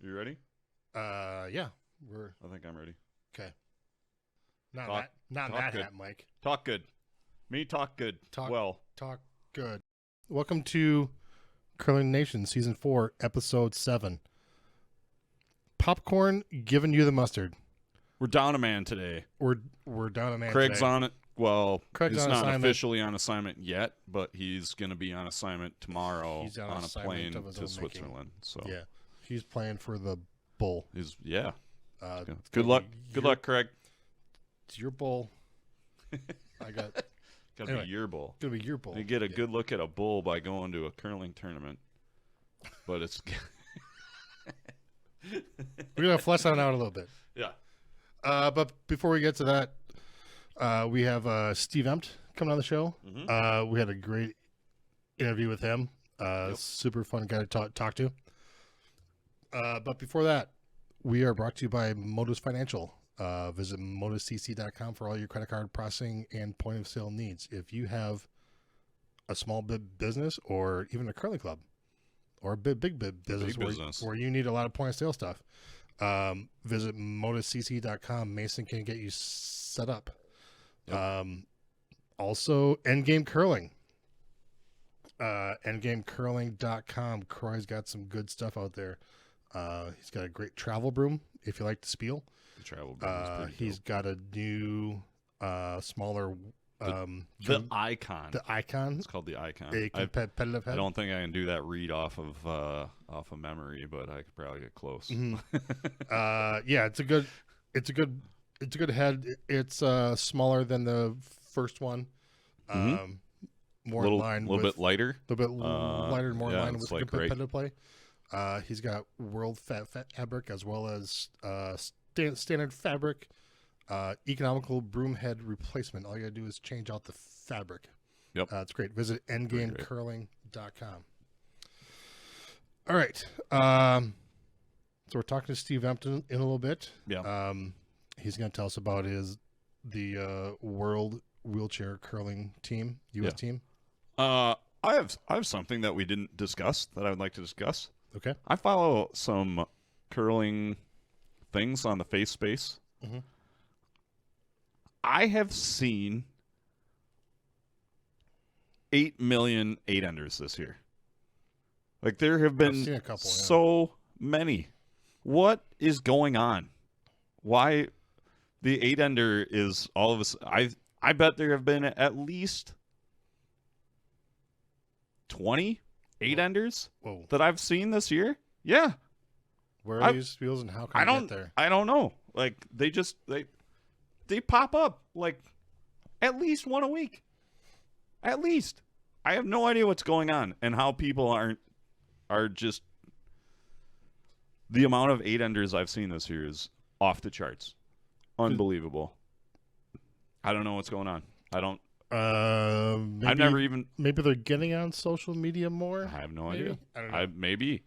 You ready? Yeah. I think I'm ready. Okay. Not Talk- that talk good. hat, Mike. Talk good. Me talk good. Talk good. Welcome to Curling Nation Season 4, Episode 7. Popcorn giving you the mustard. We're down a man today. We're down a man Craig's today. on it. Well, Craig's he's on not assignment. officially on assignment yet, but he's going to be on assignment tomorrow He's on on a assignment plane of his to own Switzerland. making. So Yeah. He's playing for the Bull. yeah. It's Good gonna luck. be Good your- luck, Craig. It's your Bull. I got Gotta Anyway. be your bull. gonna be your Bull. You get a Yeah. good look at a bull by going to a curling tournament, but it's We're gonna flesh that out a little bit. yeah. But before we get to that, we have Steve Emt coming on the show. Mhm. We had a great interview with him. Yep. Super fun guy to talk to. But before that, we are brought to you by Motus Financial. Visit motuscc.com for all your credit card processing and point of sale needs. If you have a small business or even a curling club or a big business, where you need a lot of point of sale stuff, visit motuscc.com. Mason can get you set up. Yep. Also, Endgame Curling. Endgamecurling.com. Croy's got some good stuff out there. He's got a great travel broom if you like to spiel. The travel broom is pretty He's dope. got a new, smaller, The icon. the Icon, It's called the icon. a competitive head. I don't think I can do that read off of memory, but I could probably get close. Mhm. Yeah, it's a good head. It's smaller than the first one. Mhm. More little in line little with bit lighter. a little bit lighter, more in yeah, line it's with like great. competitive play. He's got world fabric as well as standard fabric, economical broom head replacement. All you gotta do is change out the fabric. Yep. It's great. Visit great. endgamecurling.com. All right. So we're talking to Steve Emt in a little bit. Yeah. He's going to tell us about the world wheelchair curling team, U.S. team. I have something that we didn't discuss that I would like to discuss. Okay. I follow some curling things on the face space. Mhm. I have seen 8 million 8-enders this year. Like there have I've been seen a couple. Yeah. so many. What is going on? Why the 8-ender is all of us? I bet there have been at least 20 8-enders Whoa. that I've seen this year. Yeah. Where are these wheels and how can you get there? I don't know. Like they pop up like at least one a week. At least. I have no idea what's going on and how people are just the amount of 8-enders I've seen this year is off the charts. Unbelievable. I don't know what's going on. Maybe they're getting on social media more. I have no maybe? idea. I don't know. Maybe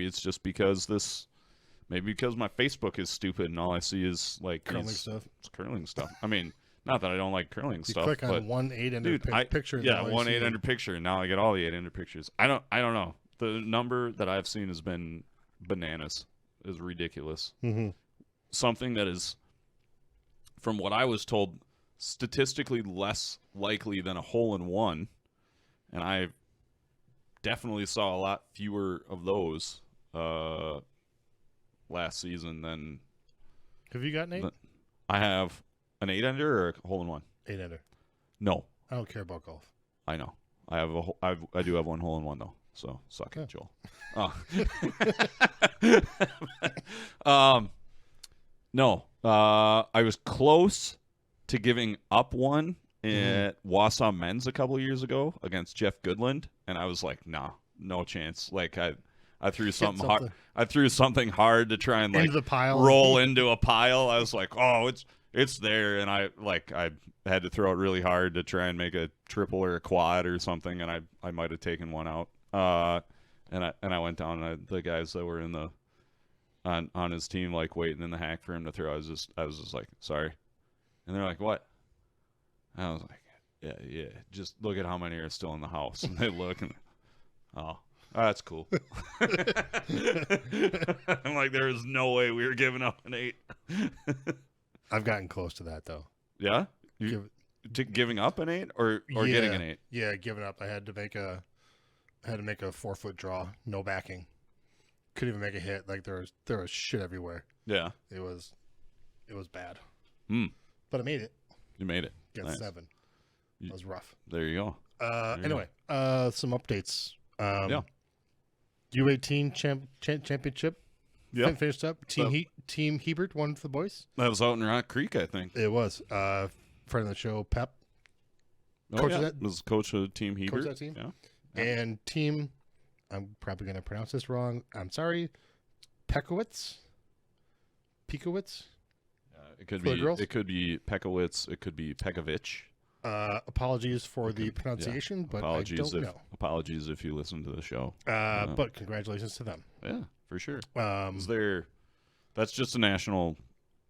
it's just because my Facebook is stupid and all I see is like Curling these- stuff. It's curling stuff. I mean, not that I don't like curling You stuff, click but on one 8-ender picture. And yeah, all you one see 8-ender picture, and now I get all the 8-ender pictures. I don't know. The number that I've seen has been bananas. Is ridiculous. Mhm. Something that is, from what I was told, statistically less likely than a hole-in-one, and I definitely saw a lot fewer of those last season than Have you got an 8? I have. An 8-ender or a hole-in-one? 8-ender. No, I don't care about golf. I know. I do have one hole-in-one though. So suck it, Joel. No. I was close to giving up one at Wausau Men's a couple of years ago against Jeff Goodland, and I was like, nah, no chance. Like I threw something hard. I threw something hard to try and like into the pile. roll into a pile. I was like, oh, it's there, and I had to throw it really hard to try and make a triple or a quad or something, and I might have taken one out. And I went down, and the guys that were in the on his team like waiting in the hack for him to throw. I was just like, sorry, and they're like, what? And I was like, yeah, just look at how many are still in the house. And they look and, oh, Oh, that's cool. I'm like, there is no way we were giving up an 8. I've gotten close to that though. Yeah? Giving up an 8 or getting an 8? Yeah, giving up. I had to make a 4-foot draw, no backing. Couldn't even make a hit. Like there was shit everywhere. Yeah. It was bad. But I made it. You made it. Got Nice. 7. It was rough. There you go. Anyway, some updates. Yeah. U18 championship. Yeah. Finished up. Team Hebert won for the boys. That was out in Rock Creek, I think. It was. Friend of the show, Pep. Coach of that? Was coach of Team Hebert. Coach of that team. Yeah. And team, I'm probably going to pronounce this wrong. I'm sorry. Pekowitz? It could For the be. girls? It could be Pekowitz. It could be Pekovich. Apologies for the pronunciation, but apologies I don't know. Apologies if you listen to the show. But congratulations to them. Yeah, for sure. That's That's just a national.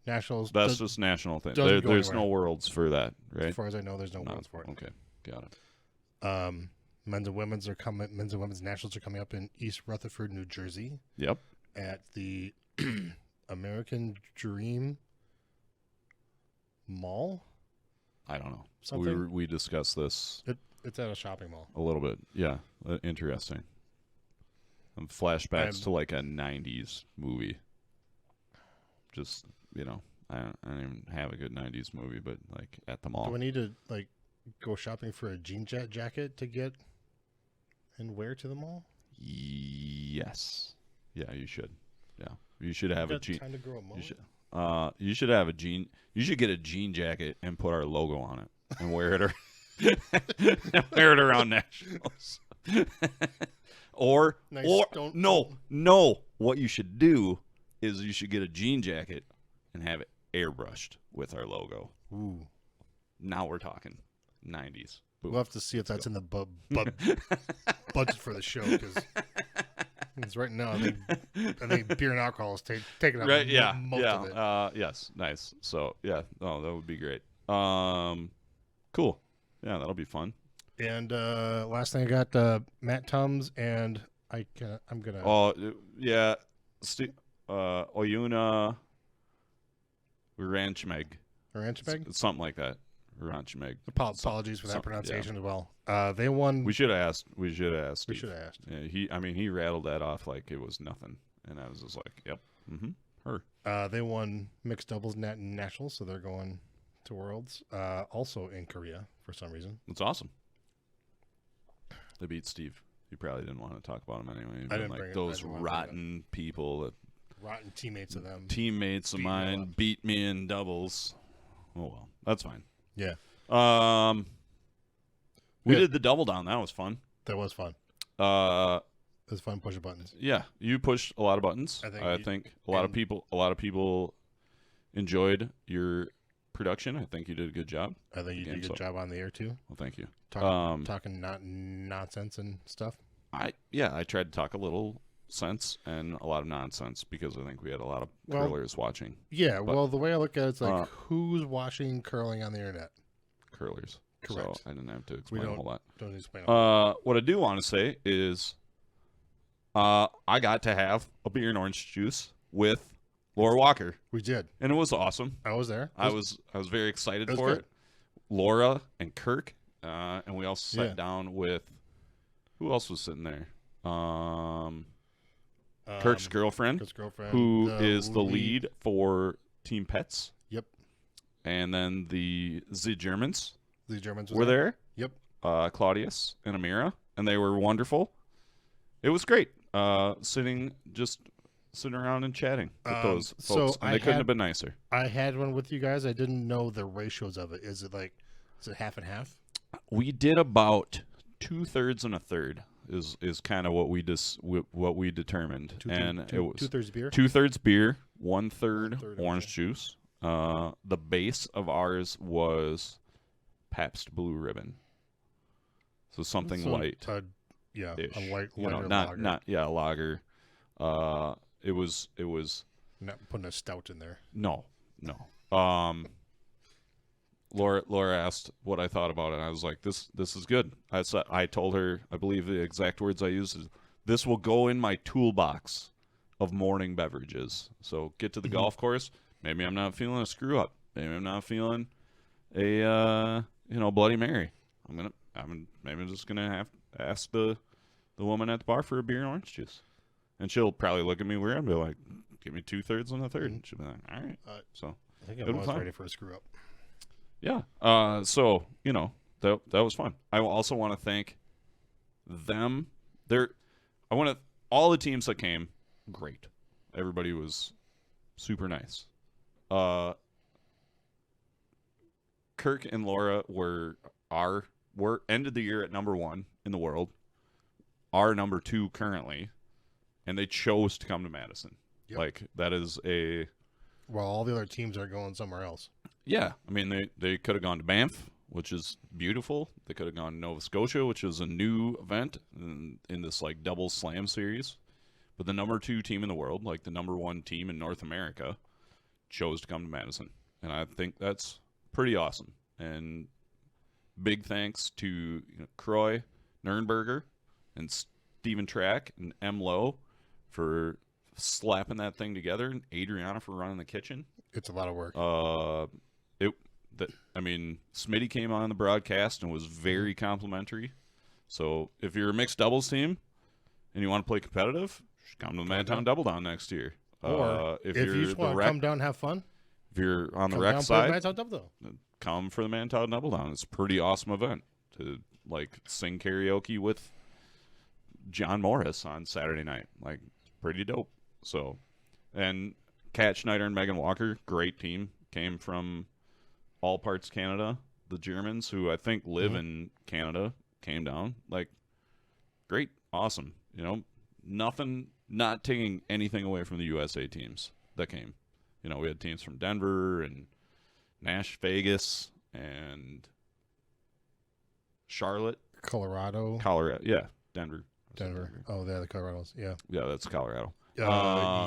Nationals. That's just national thing. Doesn't go There's anywhere. no worlds for that, right? As far as I know, there's no worlds for it. Okay, got it. Men's and women's nationals are coming up in East Rutherford, New Jersey, Yep. at the American Dream Mall. I don't know. Something? We discussed this It's at a shopping mall. a little bit. Yeah, interesting. Some flashbacks to like a '90s movie. Just I don't even have a good '90s movie, but like at the mall. Do I need to like go shopping for a jean jacket to get and wear to the mall? Yes. Yeah, you should. Yeah, you should have a jean. Time to grow a mullet? You should have a jean. You should get a jean jacket and put our logo on it and wear it. Wear it around nationals. Nice. No. What you should do is you should get a jean jacket and have it airbrushed with our logo. Ooh. Now we're talking 90s. Boom. We'll have to see if that's in the budget for the show, because right now I think beer and alcohol is taking up right? Yeah. most of it. Yes. Nice. So yeah. Oh, that would be great. Cool. Yeah, that'll be fun. And last thing I got, Matt Tums, and I'm gonna. Oh yeah, Oyuna Ranchmeg. Something like that. Ranchmeg. Apologies for that pronunciation as well. They won. We should have asked. We should have asked. Yeah, he rattled that off like it was nothing, and I was just like, yep, her. They won mixed doubles nationals, so they're going to Worlds. Also in Korea for some reason. That's awesome. They beat Steve. You probably didn't want to talk about him anyway. I didn't like bring those rotten people that. Rotten teammates of them. Teammates of mine beat me in doubles. Oh well, that's fine. Yeah. We did the double down. That was fun. That was fun. It was fun pushing buttons. Yeah, you pushed a lot of buttons. I think a lot of people enjoyed your production. I think you did a good job. I think you did a good job on the air too. Well, thank you. Talking not nonsense and stuff. I tried to talk a little sense and a lot of nonsense because I think we had a lot of curlers watching. Yeah, well, the way I look at it, it's like who's watching curling on the internet? Curlers. Correct. So I didn't have to explain a whole lot. Don't explain. What I do want to say is, I got to have a beer and orange juice with Laura Walker. We did, and it was awesome. I was there. I was very excited for it. Laura and Kirk, and we also sat down with who else was sitting there? Kirk's girlfriend, who is the lead for Team Pets. Yep. And then the Germans. The Germans were there. Yep. Claudius and Amira, and they were wonderful. It was great. Sitting around and chatting with those folks, and they couldn't have been nicer. I had one with you guys. I didn't know the ratios of it. Is it half and half? We did about 2/3 and a third. Is kind of what we determined, it was 2/3 beer, 2/3 beer, 1/3 orange juice. The base of ours was Pabst Blue Ribbon, so something light. A light, lager. A lager. It was not putting a stout in there. No. Laura asked what I thought about it, and I was like, "This is good." I told her, I believe the exact words I used is, this will go in my toolbox of morning beverages. So get to the golf course. Maybe I'm not feeling a screw up. Maybe I'm not feeling a Bloody Mary. I'm just gonna have to ask the woman at the bar for a beer and orange juice, and she'll probably look at me weird and be like, "Give me 2/3 and a third." And she'll be like, "All right." So I think I'm almost ready for a screw up. Yeah. So that was fun. I also want to thank them. All the teams that came, great. Everybody was super nice. Kirk and Laura were ended the year at number 1 in the world, are number 2 currently, and they chose to come to Madison. Yep. Like, that is well, all the other teams are going somewhere else. Yeah, I mean, they could have gone to Banff, which is beautiful. They could have gone to Nova Scotia, which is a new event in this like double slam series. But the number 2 team in the world, like the number 1 team in North America, chose to come to Madison, and I think that's pretty awesome. And big thanks to Croy Nurnberger and Steven Track and M. Lowe for slapping that thing together, and Adriana for running the kitchen. It's a lot of work. Smitty came on the broadcast and was very complimentary. So if you're a mixed doubles team and you want to play competitive, come to the Mantown Double Down next year. Or if you just want to come down and have fun, if you're on the rec side, the come for the Mantown Double Down. It's a pretty awesome event to like sing karaoke with John Morris on Saturday night. Like, it's pretty dope. So, and Kat Schneider and Megan Walker, great team, came from all parts Canada. The Germans, who I think live in Canada, came down. Like, great, awesome. Nothing, not taking anything away from the USA teams that came. We had teams from Denver and Vegas and Charlotte. Colorado, yeah, Denver. Oh, they're the Colorados. Yeah, that's Colorado.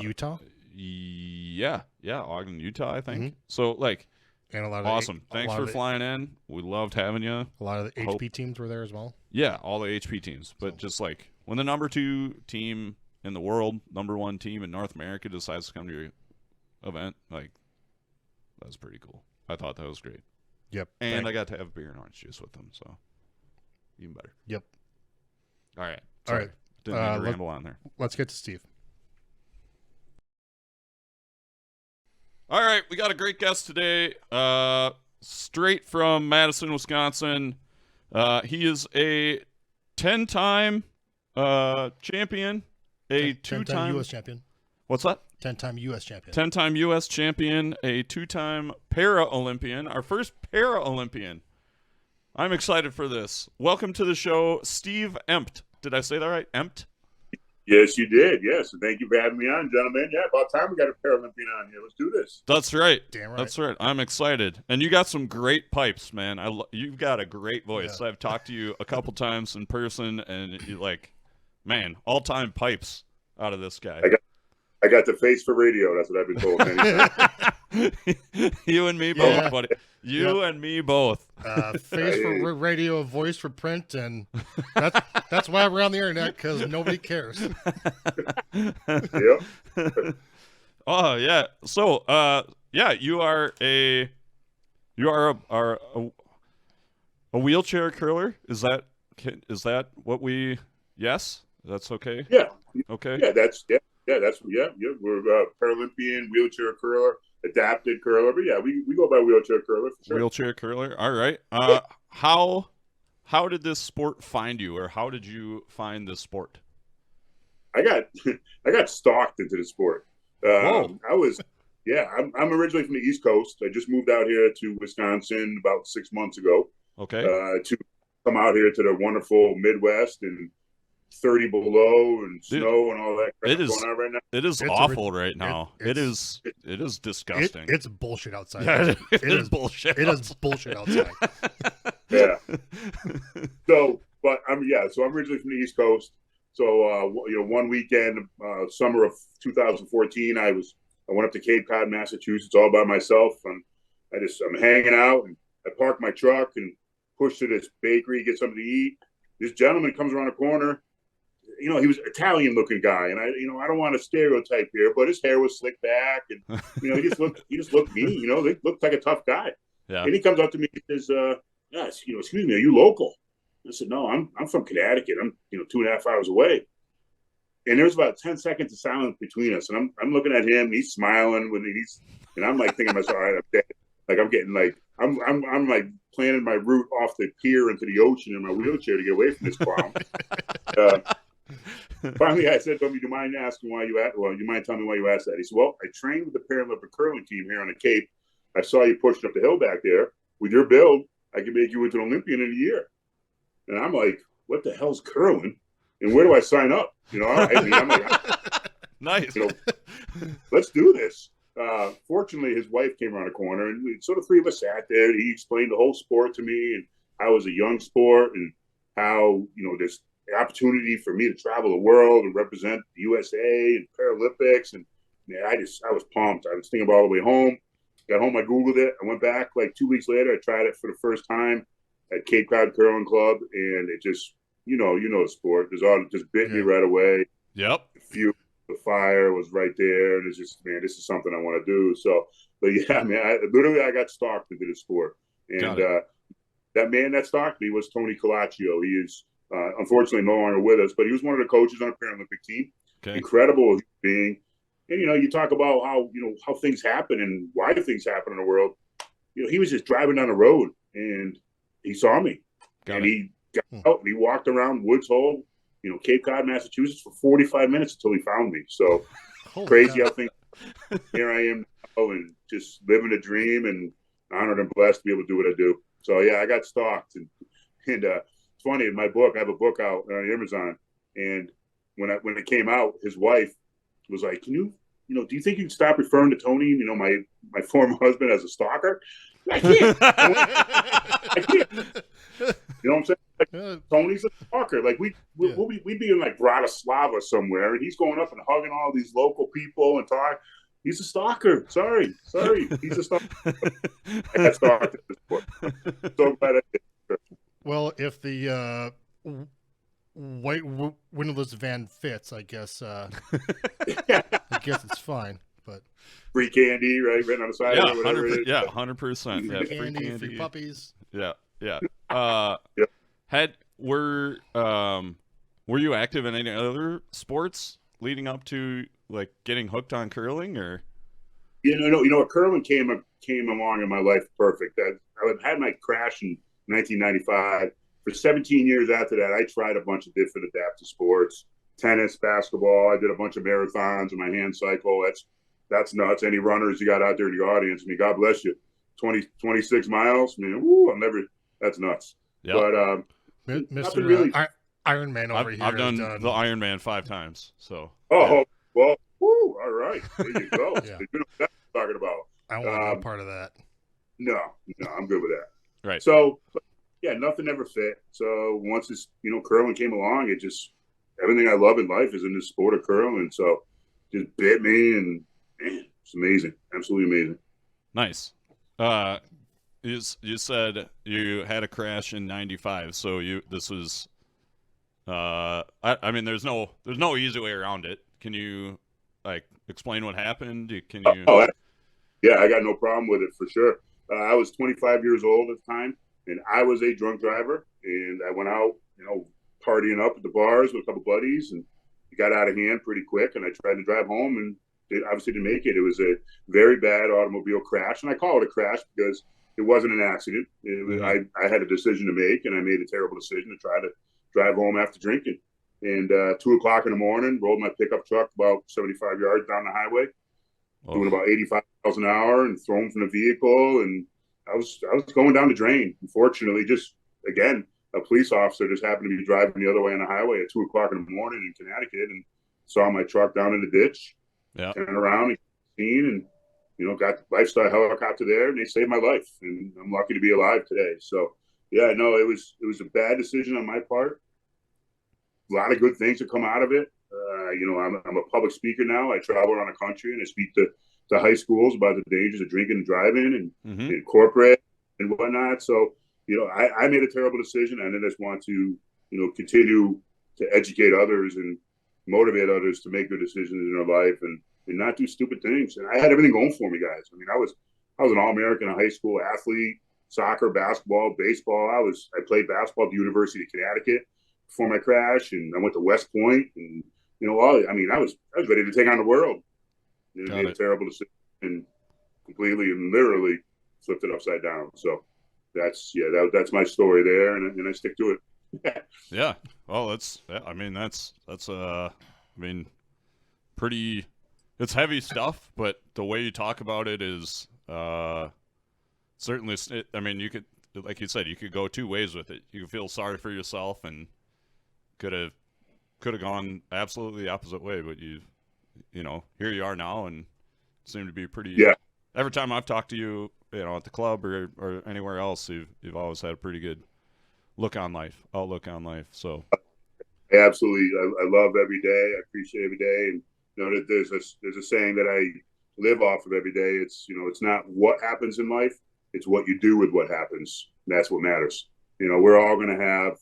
Utah. Yeah, Ogden, Utah, I think. So, like, and a lot of awesome. Thanks for flying in. We loved having you. A lot of the HP teams were there as well. Yeah, all the HP teams. But just like when the number 2 team in the world, number 1 team in North America decides to come to your event, like, that's pretty cool. I thought that was great. Yep. And I got to have beer and orange juice with them, so even better. Yep. All right. All right. Didn't mean to ramble on there. Let's get to Steve. All right, we got a great guest today, straight from Madison, Wisconsin. He is a 10-time champion, a 2-time U.S. champion. What's that? 10-time U.S. champion. 10-time U.S. champion, a 2-time Paralympian, our first Paralympian. I'm excited for this. Welcome to the show, Steve Emt. Did I say that right? Emt? Yes, you did. Yes. And thank you for having me on, gentlemen. Yeah, about time we got a Paralympian on here. Let's do this. That's right. Damn right. That's right. I'm excited. And you got some great pipes, man. You've got a great voice. Yeah. I've talked to you a couple times in person, and you all-time pipes out of this guy. I got the face for radio. That's what I've been told. You and me both, buddy. You and me both. Face for radio, voice for print, and that's why we're on the internet, because nobody cares. Yep. Oh yeah. So you are a wheelchair curler. Is that what we? Yes, that's okay. Yeah. Okay. Yeah, that's. We're Paralympian wheelchair curler, adapted curler, but yeah, we go by wheelchair curler for sure. Wheelchair curler. All right. How did this sport find you, or how did you find this sport? I got stalked into the sport. I'm originally from the East Coast. I just moved out here to Wisconsin about 6 months ago. Okay. To come out here to the wonderful Midwest and 30 below and snow and all that crap going on right now. It is awful right now. It is disgusting. It's bullshit outside. Yeah, it is bullshit. It is bullshit outside. Yeah. So I'm originally from the East Coast. So one weekend, summer of 2014, I went up to Cape Cod, Massachusetts, all by myself, and I'm hanging out, and I parked my truck and pushed to this bakery, get something to eat. This gentleman comes around the corner. he was Italian looking guy, and I don't want to stereotype here, but his hair was slicked back, and he just looked mean. He looked like a tough guy. Yeah. And he comes up to me and says, excuse me, are you local? I said, no, I'm from Connecticut. I'm 2.5 hours away. And there was about 10 seconds of silence between us, and I'm looking at him. He's smiling and I'm like thinking to myself, all right, I'm dead. Like I'm getting like I'm like planning my route off the pier into the ocean in my wheelchair to get away from this clown. Finally, I said to him, "Do you mind asking why you asked? Well, you mind telling me why you asked that?" He said, "Well, I trained with the Paralympic curling team here on the Cape. I saw you pushing up the hill back there. With your build, I can make you into an Olympian in a year." And I'm like, "What the hell's curling? And where do I sign up?" I'm like, nice. Let's do this. Fortunately, his wife came around the corner, and the three of us sat there. He explained the whole sport to me, and how it was a young sport, and how this opportunity for me to travel the world and represent the USA and Paralympics. And I was pumped. I was thinking about all the way home. Got home, I Googled it. I went back like 2 weeks later. I tried it for the first time at Cape Cod Curling Club, and it just, the sport. It just bit me right away. Yep. The fire was right there, and it's just, man, this is something I want to do. So, but yeah, man, I got stalked into the sport, and that man that stalked me was Tony Colaccio. He is unfortunately no longer with us, but he was one of the coaches on the Paralympic team. Okay. Incredible being, and you talk about how things happen and why things happen in the world. He was just driving down the road, and he saw me, he got out and he walked around Woods Hole, Cape Cod, Massachusetts, for 45 minutes until he found me. So crazy how things. Here I am now, and just living a dream, and honored and blessed to be able to do what I do. So yeah, I got stalked, and it's funny, in my book, I have a book out on Amazon, and when it came out, his wife was like, "Can you, do you think you can stop referring to Tony, my former husband, as a stalker?" I can't. I can't. You know what I'm saying? Like, Tony's a stalker. Like we'd be in like Bratislava somewhere, and he's going up and hugging all these local people and talking. He's a stalker. Sorry. He's a stalker. I got stalked at this point. So glad I did. Well, if the white windowless van fits, I guess it's fine. But free candy, right on the side. Yeah, or whatever it is. Yeah, 100%. Yeah, free candy, free puppies. Yeah. Yep. Were you active in any other sports leading up to like getting hooked on curling, or? Curling came along in my life perfect. I had my crash in 1995. For 17 years after that, I tried a bunch of different adaptive sports: tennis, basketball. I did a bunch of marathons and my hand cycle. That's nuts. Any runners you got out there in the audience? I mean, God bless you. 26 miles. Man, that's nuts. Yep. But Mr. Really, Iron Man over here. I've done the Iron Man 5 times. So. Oh, well, all right. There you go. Yeah. You know what I'm talking about. I want no part of that. No, I'm good with that. Right. So, yeah, nothing ever fit. So once this, curling came along, it just, everything I love in life is in this sport of curling. So just bit me, and man, it's amazing. Absolutely amazing. Nice. You said you had a crash in 95. So this was, I mean, there's no easy way around it. Can you explain what happened? Can you? Oh, yeah, I got no problem with it for sure. I was 25 years old at the time, and I was a drunk driver, and I went out, partying up at the bars with a couple buddies, and it got out of hand pretty quick, and I tried to drive home, and obviously didn't make it. It was a very bad automobile crash, and I call it a crash because it wasn't an accident. I had a decision to make, and I made a terrible decision to try to drive home after drinking. And 2:00 in the morning, rolled my pickup truck about 75 yards down the highway, doing about 85 miles an hour, and thrown from the vehicle. And I was going down the drain. Unfortunately, just again, a police officer just happened to be driving the other way on the highway at 2:00 in the morning in Connecticut, and saw my truck down in the ditch. Yeah. Turned around and seen, and got the lifestyle helicopter there, and they saved my life, and I'm lucky to be alive today. So yeah, no, it was a bad decision on my part. A lot of good things have come out of it. I'm a public speaker now. I travel around the country, and I speak to high schools about the dangers of drinking and driving, and corporate and whatnot. So I made a terrible decision, and I just want to continue to educate others and motivate others to make good decisions in their life and not do stupid things. And I had everything going for me, guys. I mean, I was an All-American, a high school athlete, soccer, basketball, baseball. I played basketball at the University of Connecticut before my crash, and I went to West Point, and I was ready to take on the world. And it made a terrible decision and completely and literally flipped it upside down. So that's my story there, and I stick to it. Yeah. Well, pretty. It's heavy stuff, but the way you talk about it is certainly. You could, like you said, you could go two ways with it. You could feel sorry for yourself and could have gone absolutely the opposite way, but here you are now and seem to be pretty. Yeah. Every time I've talked to you, at the club or anywhere else, you've always had a pretty good outlook on life. So. Absolutely, I love every day. I appreciate every day, and there's a saying that I live off of every day. It's it's not what happens in life, it's what you do with what happens. And that's what matters. We're all going to have.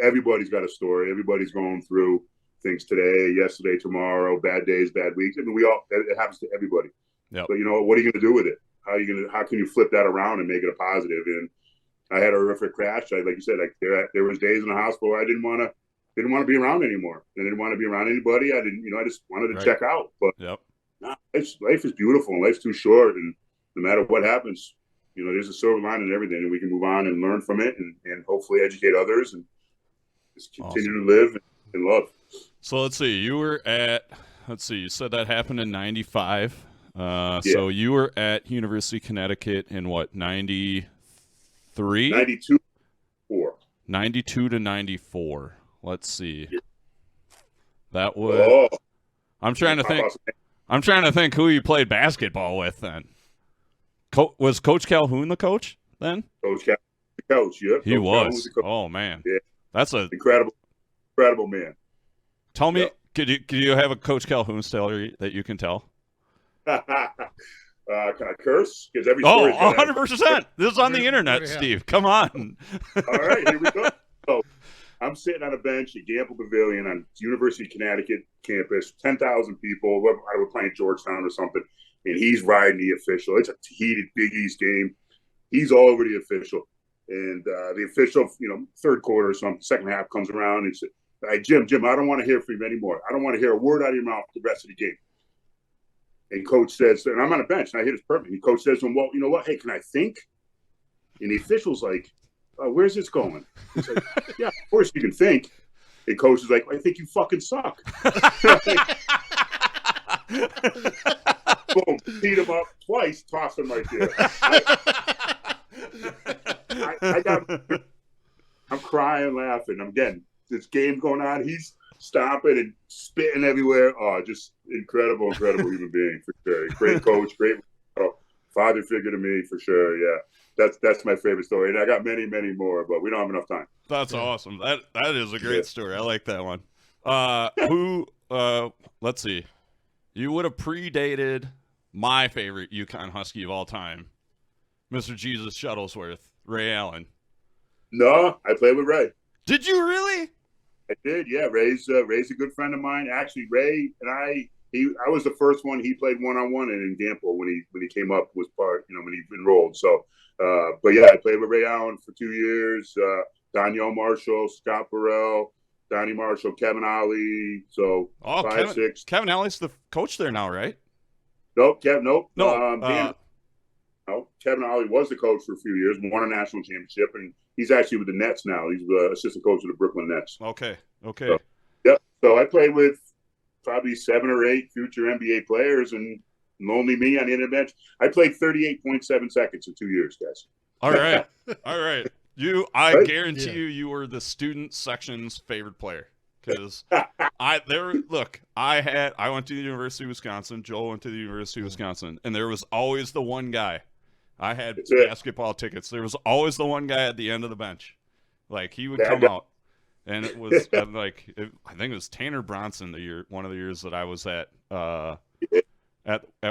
Everybody's got a story. Everybody's going through things today, yesterday, tomorrow, bad days, bad weeks. I mean, it happens to everybody. Yep. But what are you going to do with it? How can you flip that around and make it a positive? And I had a horrific crash. Like you said, there was days in the hospital where I didn't want to be around anymore. I didn't want to be around anybody. I just wanted to check out. But life is beautiful and life's too short. And no matter what happens, there's a silver lining in everything, and we can move on and learn from it and hopefully educate others and just continue to live and love. So let's see. You said that happened in 95. So you were at University of Connecticut in what, 93? 92. 92 to 94. Let's see. That was. I'm trying to think who you played basketball with then. Was Coach Calhoun the coach then? Coach, yeah. He was. Oh man. Yeah. That's a incredible man. Tell me, could you have a Coach Calhoun story that you can tell? Can I curse? Because every story. 100%. This is on the internet, Steve. Come on. All right, here we go. So, I'm sitting on a bench at Gamble Pavilion on University of Connecticut campus, 10,000 people. I was playing Georgetown or something, and he's riding the official. It's a heated Big East game. He's all over the official. And the official, third quarter or something, second half comes around and said, "Hey, Jim, I don't want to hear from you anymore. I don't want to hear a word out of your mouth the rest of the game." And coach says, and I'm on a bench, and I hit his perfect. And coach says to him, "Well, you know what? Hey, can I think?" And the official's like, "Where's this going?" He's like, "Yeah, of course you can think." And coach is like, "I think you fucking suck." Boom, beat him up twice, tossed him right there. I'm crying, laughing. I'm getting this game going on. He's stomping and spitting everywhere. Oh, just incredible human being for sure. Great coach, great father figure to me for sure. Yeah, that's my favorite story, and I got many more, but we don't have enough time. That's awesome. That is a great story. I like that one. Let's see. You would have predated my favorite UConn Husky of all time, Mr. Jesus Shuttlesworth, Ray Allen. No, I played with Ray. Did you really? I did, yeah. Ray's a good friend of mine. Actually, Ray and I was the first one he played one-on-one in Gamble when he came up, was part, when he enrolled. So, but yeah, I played with Ray Allen for 2 years. Danielle Marshall, Scott Burrell, Donnie Marshall, Kevin Ollie. So 5, 6. Kevin Ollie's the coach there now, right? Nope. No. Kevin Ollie was the coach for a few years, won a national championship, and he's actually with the Nets now. He's the assistant coach of the Brooklyn Nets. Okay. So I played with probably 7 or 8 future NBA players, and only me on the end of the bench. I played 38.7 seconds in 2 years, guys. All right. I guarantee you were the student section's favorite player. Because I went to the University of Wisconsin. Joel went to the University of Wisconsin, and there was always the one guy. I had basketball tickets. There was always the one guy at the end of the bench. Like, he would come out, and it was I think it was Tanner Bronson one of the years that I was at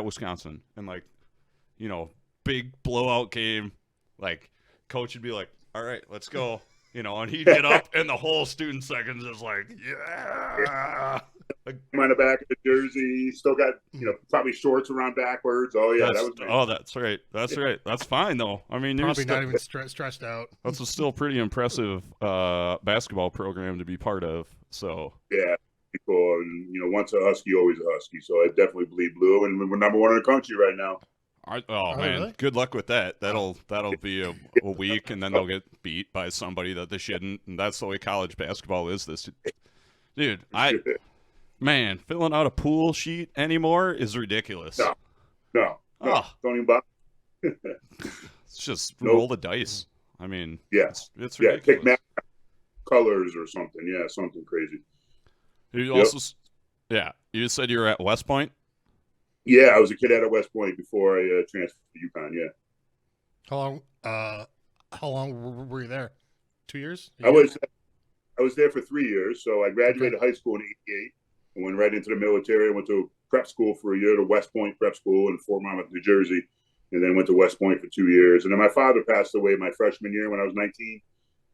Wisconsin, and big blowout game. Like, coach would be like, "All right, let's go." you know, and he'd get up, and the whole student section's just like, yeah. On the back of the jersey, still got probably shorts around backwards. Oh yeah, that was nice. Oh, that's right. That's right. That's fine though. I mean, probably not even stretched out. That's a still pretty impressive basketball program to be part of. So yeah, people, and once a Husky, always a Husky. So I definitely bleed blue, and we're number one in the country right now. Oh man, really? Good luck with that. That'll be a week, and then they'll get beat by somebody that they shouldn't, and that's the way college basketball is. This dude, man, filling out a pool sheet anymore is ridiculous. No, don't even bother. It's just roll the dice. I mean, yeah, it's ridiculous. Pick match colors or something. Yeah, something crazy. You also, you said you were at West Point. Yeah, I was a kid at West Point before I transferred to UConn. Yeah. How long were you there? 2 years? I was there for 3 years. So I graduated high school in '88 and went right into the military. I went to prep school for a year, to West Point Prep School in Fort Monmouth, New Jersey, and then went to West Point for 2 years. And then my father passed away my freshman year when I was 19.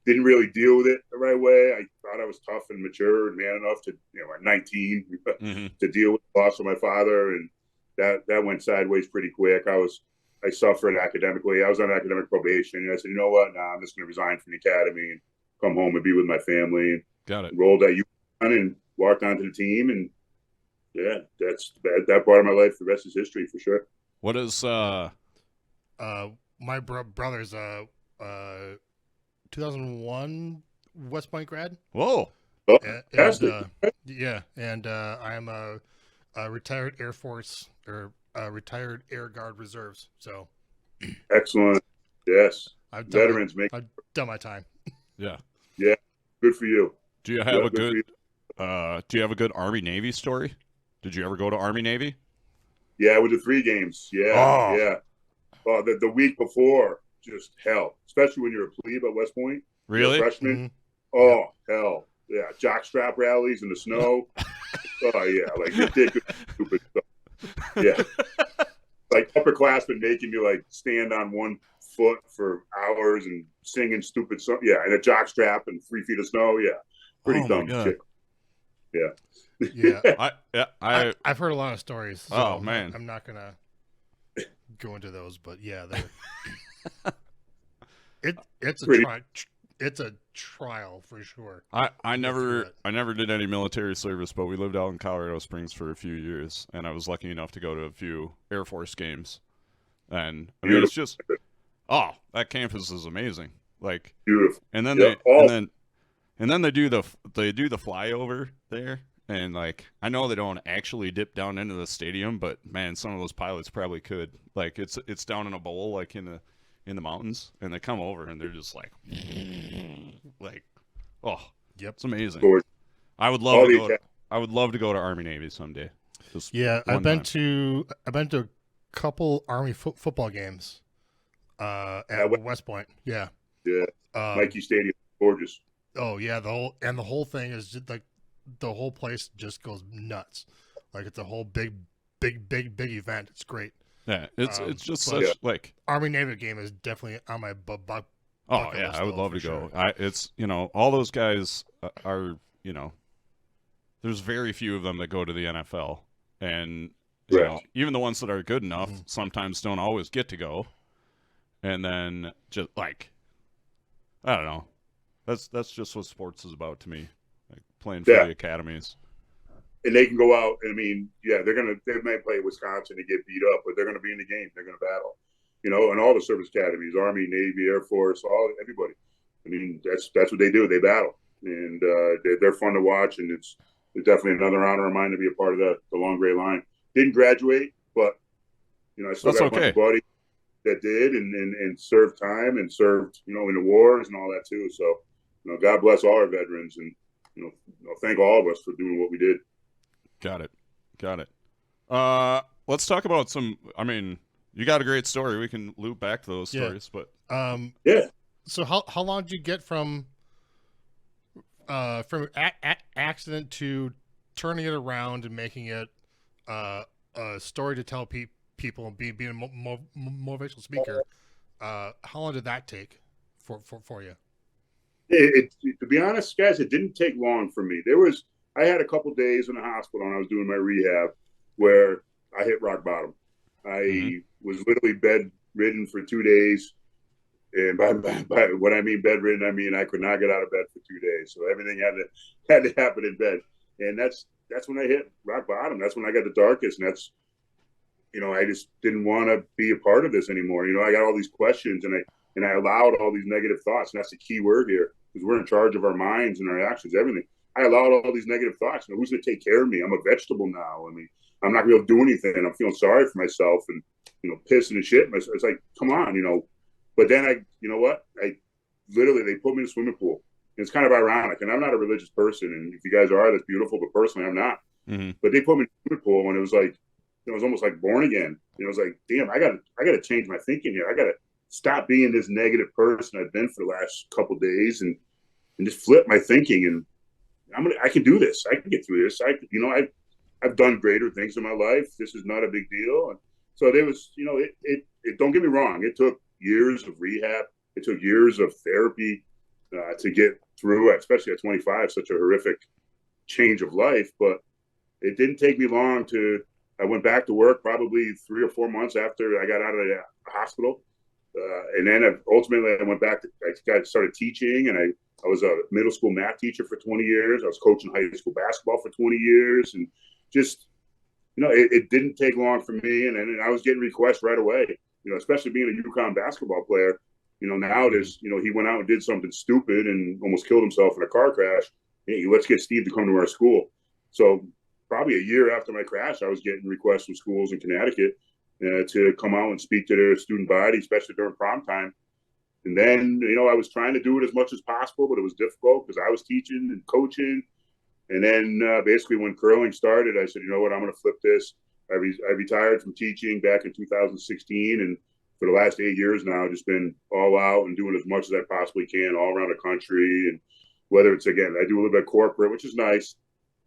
Didn't really deal with it the right way. I thought I was tough and mature and man enough to, at 19, to deal with the loss of my father, and that went sideways pretty quick. I suffered academically. I was on academic probation, and I said, you know what? I'm just going to resign from the academy and come home and be with my family. And got it. Rolled at UConn and walked onto the team, and yeah, that's that part of my life. The rest is history for sure. What is my brother's 2001 West Point grad. Whoa. Oh, and I'm a retired Air Force or retired Air Guard Reserves. So excellent. Yes. I've done my time. Yeah. Yeah. Good for you. Do you have a good Army Navy story? Did you ever go to Army Navy? Yeah, I went to 3 games. Yeah. Yeah. Well, the week before, just hell. Especially when you're a plebe at West Point. Really? You're a freshman. Mm-hmm. Oh, hell. Yeah. Jockstrap rallies in the snow. Oh, yeah. Like ridiculous, stupid stuff. Yeah. Like upperclassmen making me like stand on one foot for hours and singing stupid songs. Yeah. And a jockstrap and 3 feet of snow. Yeah. Pretty dumb shit. Yeah. Yeah. I've heard a lot of stories. So oh, man. I'm not going to go into those, but yeah, it's a trial for sure. I never did any military service, but we lived out in Colorado Springs for a few years, and I was lucky enough to go to a few Air Force games. And I mean, it's just that campus is amazing. Like beautiful. And then they do the flyover there. And, like, I know they don't actually dip down into the stadium, but, man, some of those pilots probably could. Like, it's down in a bowl, like, in the mountains, and they come over, and they're just like, it's amazing. I would love to go to Army Navy someday. I've been to a couple Army football games at West Point. Yeah. Yeah. Mikey Stadium, gorgeous. Oh, yeah, the whole thing is just, like, the whole place just goes nuts. Like it's a whole big event. It's great. Yeah, it's just such like Army Navy game is definitely on my bucket list. I would love to go. It's all those guys are there's very few of them that go to the NFL, and even the ones that are good enough sometimes don't always get to go. And then just like I don't know, that's just what sports is about to me. Like playing for the academies, and they can go out. I mean, they might play Wisconsin and get beat up, but they're going to be in the game. They're going to battle, and all the service academies, Army, Navy, Air Force, everybody. I mean, that's what they do. They battle, and they're fun to watch. And it's definitely another honor of mine to be a part of the long gray line. Didn't graduate, but I still got a bunch of buddies that did and served time and served in the wars and all that too. So God bless all our veterans and. Thank all of us for doing what we did. Got it. Let's talk about some. I mean, you got a great story. We can loop back to those stories, but So how long did you get from accident to turning it around and making it a story to tell people and being a motivational speaker? How long did that take for you? To be honest, guys, it didn't take long for me. I had a couple days in the hospital when I was doing my rehab where I hit rock bottom. Mm-hmm. I was literally bedridden for 2 days. And by what I mean bedridden, I mean I could not get out of bed for 2 days. So everything had to happen in bed. And that's when I hit rock bottom. That's when I got the darkest. And that's, I just didn't want to be a part of this anymore. I got all these questions and I allowed all these negative thoughts. And that's the key word here, because we're in charge of our minds and our actions, everything. I allowed all these negative thoughts. Who's going to take care of me? I'm a vegetable now. I mean, I'm not going to be able to do anything. I'm feeling sorry for myself and, pissing and shit. It's like, come on, But then you know what? They put me in a swimming pool. And it's kind of ironic. And I'm not a religious person. And if you guys are, that's beautiful. But personally, I'm not. Mm-hmm. But they put me in a swimming pool, and it was like, it was almost like born again. It was like, damn, I got to change my thinking here. I got to stop being this negative person I've been for the last couple of days, and just flip my thinking. And I can do this. I can get through this. I've done greater things in my life. This is not a big deal. And so there was, it don't get me wrong. It took years of rehab. It took years of therapy to get through, especially at 25, such a horrific change of life. But it didn't take me long I went back to work probably 3 or 4 months after I got out of the hospital. And then ultimately I went back I started teaching, and I was a middle school math teacher for 20 years. I was coaching high school basketball for 20 years. And just, it didn't take long for me. And I was getting requests right away, especially being a UConn basketball player. Now there's, he went out and did something stupid and almost killed himself in a car crash. Hey, let's get Steve to come to our school. So probably a year after my crash, I was getting requests from schools in Connecticut to come out and speak to their student body, especially during prom time. And then, I was trying to do it as much as possible, but it was difficult because I was teaching and coaching. And then basically when curling started, I said, you know what, I'm going to flip this. I retired from teaching back in 2016. And for the last 8 years now, I've just been all out and doing as much as I possibly can all around the country. And whether it's, again, I do a little bit corporate, which is nice,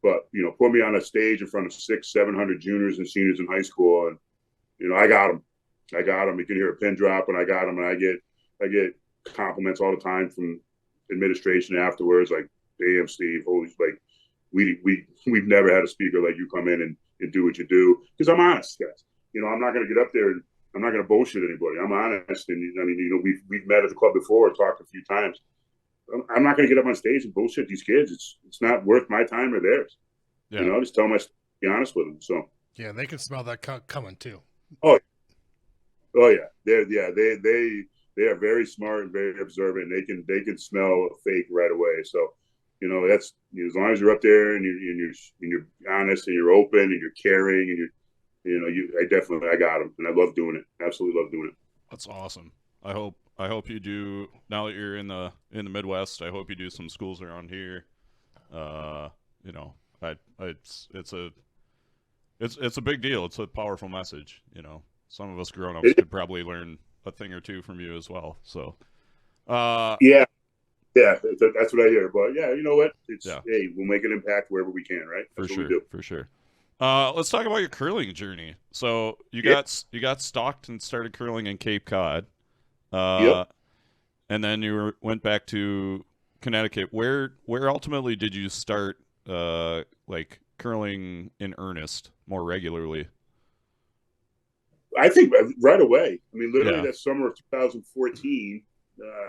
but, put me on a stage in front of 600-700 juniors and seniors in high school. And, I got them. You can hear a pin drop, and I got them. And I get compliments all the time from administration afterwards, like, damn, Steve, we've never had a speaker like you come in and do what you do. Because I'm honest, guys. I'm not going to get up there and I'm not going to bullshit anybody. I'm honest. And I mean, we've met at the club before, talked a few times. I'm not going to get up on stage and bullshit these kids. It's not worth my time or theirs. Yeah. Just tell them, be honest with them. So yeah, they can smell that coming too. Oh yeah, they are very smart and very observant. They can smell a fake right away. So that's as long as you're up there and you're honest and you're open and you're caring and I got them, and I love doing it. Absolutely love doing it. That's awesome. I hope you do, now that you're in the Midwest, I hope you do some schools around here. It's a big deal. It's a powerful message. Some of us grown-ups could probably learn a thing or two from you as well. So, yeah, that's what I hear. But yeah, you know what? Hey, we'll make an impact wherever we can, right? That's what we do. For sure. Let's talk about your curling journey. So you got stalked and started curling in Cape Cod. Yep. And then you went back to Connecticut. Where ultimately did you start curling in earnest more regularly? I think right away. I mean, literally that summer of 2014,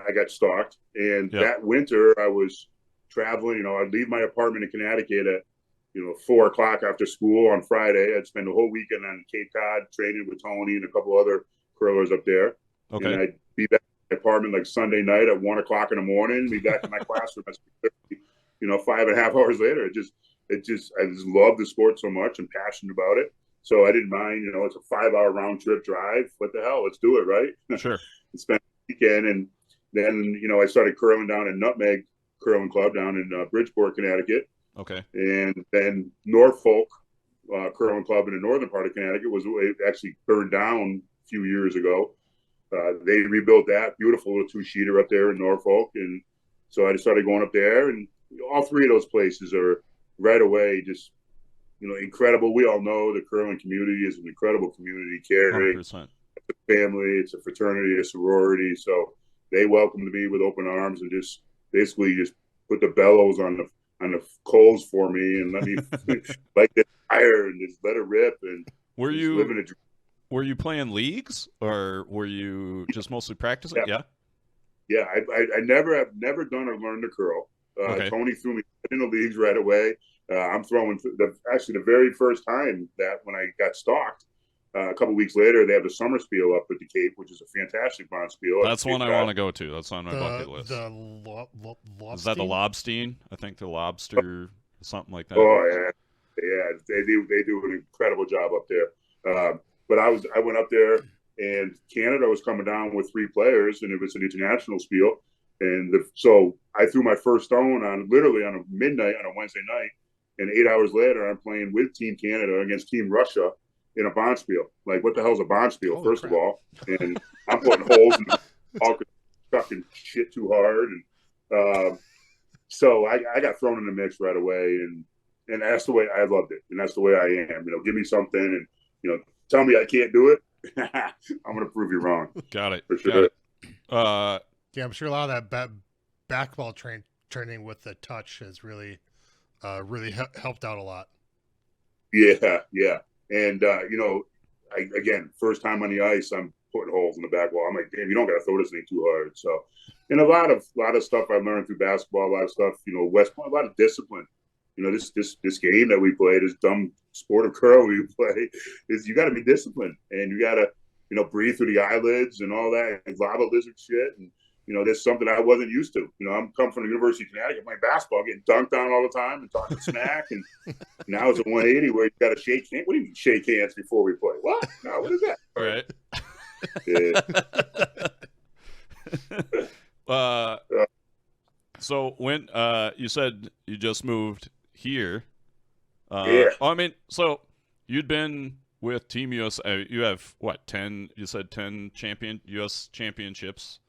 I got stalked, and that winter I was traveling. I'd leave my apartment in Connecticut at 4:00 after school on Friday. I'd spend the whole weekend on Cape Cod training with Tony and a couple other curlers up there. Okay. And I'd be back in my apartment like Sunday night at 1:00 in the morning. Be back in my classroom at 5.5 hours later. I just love the sport so much and passionate about it. So I didn't mind. It's a 5-hour round trip drive. What the hell? Let's do it, right? Sure. And spend the weekend, and then I started curling down in Nutmeg Curling Club down in Bridgeport, Connecticut. Okay. And then Norfolk Curling Club in the northern part of Connecticut it actually burned down a few years ago. They rebuilt that beautiful little 2-sheeter up there in Norfolk, and so I just started going up there. And all three of those places are right away just incredible. We all know the curling community is an incredible community, caring. 100%. It's a family, it's a fraternity, a sorority. So they welcomed me with open arms and just basically just put the bellows on the coals for me and let me light the fire and just let it rip and Were just live in you a dream. were you playing leagues or were you just mostly practicing? Yeah. Yeah, I have never done or learned to curl. Okay. Tony threw me in the leagues right away. I'm throwing actually the very first time that when I got stalked, a couple weeks later, they have the summer spiel up at the Cape, which is a fantastic bond spiel. That's one I want to go to. That's on my bucket list. Lobstein? Is that the Lobstein? I think the lobster, something like that. Oh yeah, they do an incredible job up there. But I went up there, and Canada was coming down with 3 players, and it was an international spiel. And so I threw my first stone literally on a midnight on a Wednesday night, and 8 hours later, I'm playing with Team Canada against Team Russia in a bond spiel. Like, what the hell's a bond spiel, Holy first crap. of all? And I'm putting holes in the all fucking shit too hard. And so I got thrown in the mix right away, and that's the way I loved it, and that's the way I am. Give me something, and tell me I can't do it. I'm gonna prove you wrong. Got it. For sure. Got it. Yeah, I'm sure a lot of that basketball training with the touch has really helped out a lot. Yeah. And again, first time on the ice, I'm putting holes in the back wall. I'm like, damn, you don't gotta throw this thing too hard. So, and a lot of stuff I learned through basketball, a lot of stuff, West Point, a lot of discipline. This game that we play, this dumb sport of curl we play, is you got to be disciplined, and you got to breathe through the eyelids and all that and lava lizard shit. And that's something I wasn't used to. I'm coming from the University of Connecticut, playing basketball, getting dunked on all the time and talking smack. And now it's a 180 where you got to shake hands. What do you mean shake hands before we play? What? No, what is that? Right. Yeah. So when you said you just moved here, Yeah. I mean, so you'd been with Team US. You have what? 10? You said 10 U.S. championships.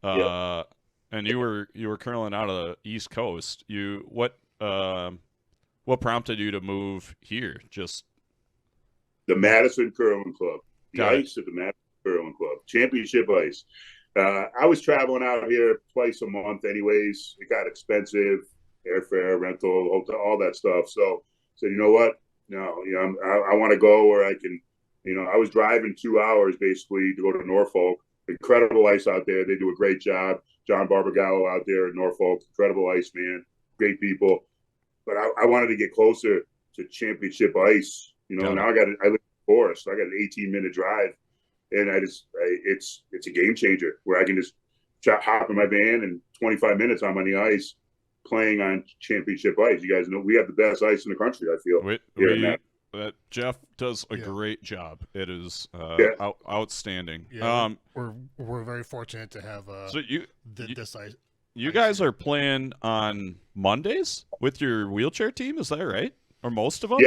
Yep. And you were curling out of the East Coast. What prompted you to move here? Just the Madison Curling Club, Got it. ice at the Madison Curling Club, championship ice. I was traveling out here twice a month anyways. It got expensive, airfare, rental, hotel, all that stuff. So said, you know what? No, I want to go where I can, I was driving 2 hours basically to go to Norfolk. Incredible ice out there. They do a great job. John Barbagallo out there in Norfolk, incredible ice, man. Great people. But I wanted to get closer to championship ice. Now I live in Forest, so I got an 18-minute drive. And it's a game changer where I can just hop in my van and 25 minutes I'm on the ice playing on championship ice. You guys know we have the best ice in the country, I feel. Jeff does a great job. It is outstanding. Yeah, we're very fortunate to have this ice. You guys are playing on Mondays with your wheelchair team, is that right? Or most of them?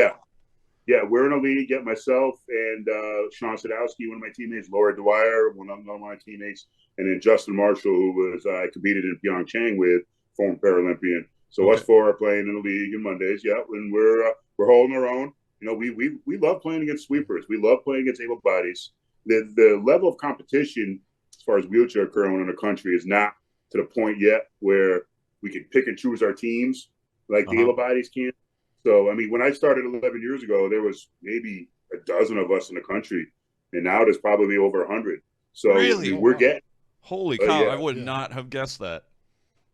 Yeah, we're in a league. Yeah, myself and Sean Sadowski, one of my teammates, Laura Dwyer, one of my teammates, and then Justin Marshall, who was I competed in Pyeongchang with, former Paralympian. So us 4 are playing in the league on Mondays. Yeah, and we're holding our own. We love playing against sweepers. We love playing against able bodies. The level of competition as far as wheelchair curling in the country is not to the point yet where we can pick and choose our teams like the able bodies can. So, I mean, when I started 11 years ago, there was maybe a dozen of us in the country, and now there's probably over 100. So really? we're getting. Holy cow! I would not have guessed that.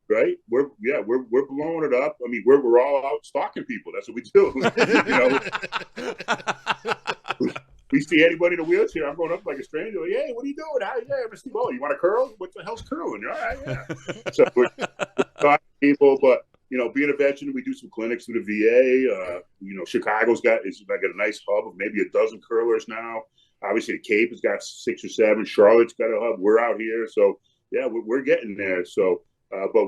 Right? We're blowing it up. I mean, we're all out stalking people. That's what we do. We see anybody in a wheelchair, I'm going up like a stranger. Like, hey, what are you doing? Mr. Steve, you want to curl? What the hell's curling? All right, yeah. So we're talking to people, but being a veteran, we do some clinics through the VA. Chicago's got a nice hub of maybe a dozen curlers now. Obviously, the Cape has got 6 or 7. Charlotte's got a hub. We're out here, so yeah, we're getting there. So, but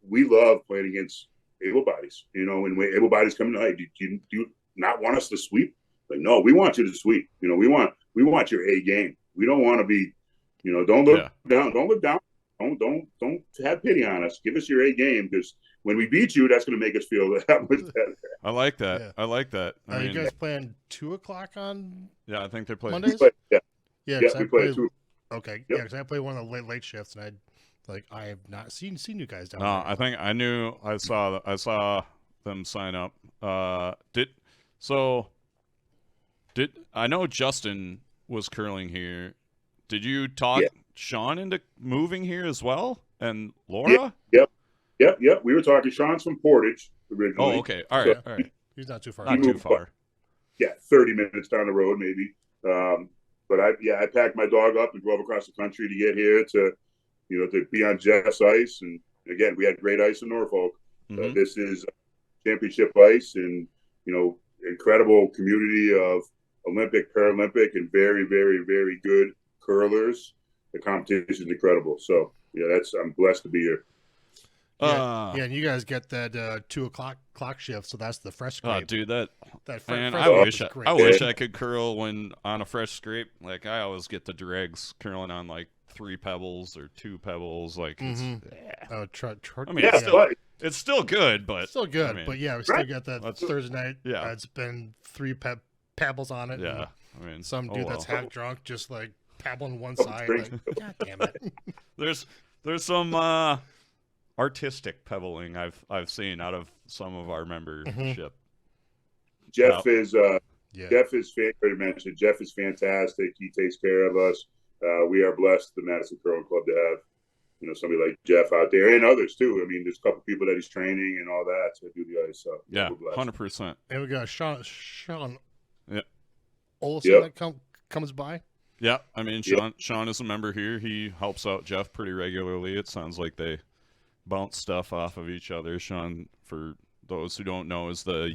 we love playing against able bodies. And when able bodies come in, hey, do you not want us to sweep? Like, no, we want you to sweep. We want your A game. We don't want to be, don't look down. Don't look down. Don't have pity on us. Give us your A game, because when we beat you, that's going to make us feel that much better. I like that. Yeah. I like that. Are you guys playing 2:00 on? Yeah, I think they're playing Mondays. Yeah, we play 2. Okay, Yep. because I play one of the late shifts, and Like I have not seen you guys down No, there. I think I saw them sign up. I know Justin was curling here. Did you talk Sean into moving here as well? And Laura? Yep. We were talking. Sean's from Portage originally. Oh, okay. All right. Yeah. All right. He's not too far. Not too far. 30 minutes down the road, maybe. But I packed my dog up and drove across the country to get here to be on Jeff's ice. And again, we had great ice in Norfolk. Mm-hmm. This is championship ice, and incredible community of Olympic, Paralympic, and very, very, very good curlers. The competition is incredible. So I'm blessed to be here. And you guys get that 2 o'clock clock shift, so that's the fresh scrape. Oh, dude, that fresh I wish I could curl when on a fresh scrape. Like I always get the dregs curling on like 3 pebbles or 2 pebbles. Like, it's still good, but still good. But we still got that Thursday night. Yeah, it's been 3 pebbles on it. Yeah, some dude that's half drunk just like pebbling one side. Like, God damn it! There's some artistic pebbling I've seen out of some of our membership. Jeff is Jeff is fantastic. Jeff is fantastic. He takes care of us. We are blessed, the Madison Curling Club, to have somebody like Jeff out there, and others too. I mean, there's a couple people that he's training and all that to do the ice. So 100%. And we got Sean Olson that comes by. Yeah, I mean Sean is a member here. He helps out Jeff pretty regularly. It sounds like they bounce stuff off of each other. Sean, for those who don't know, is the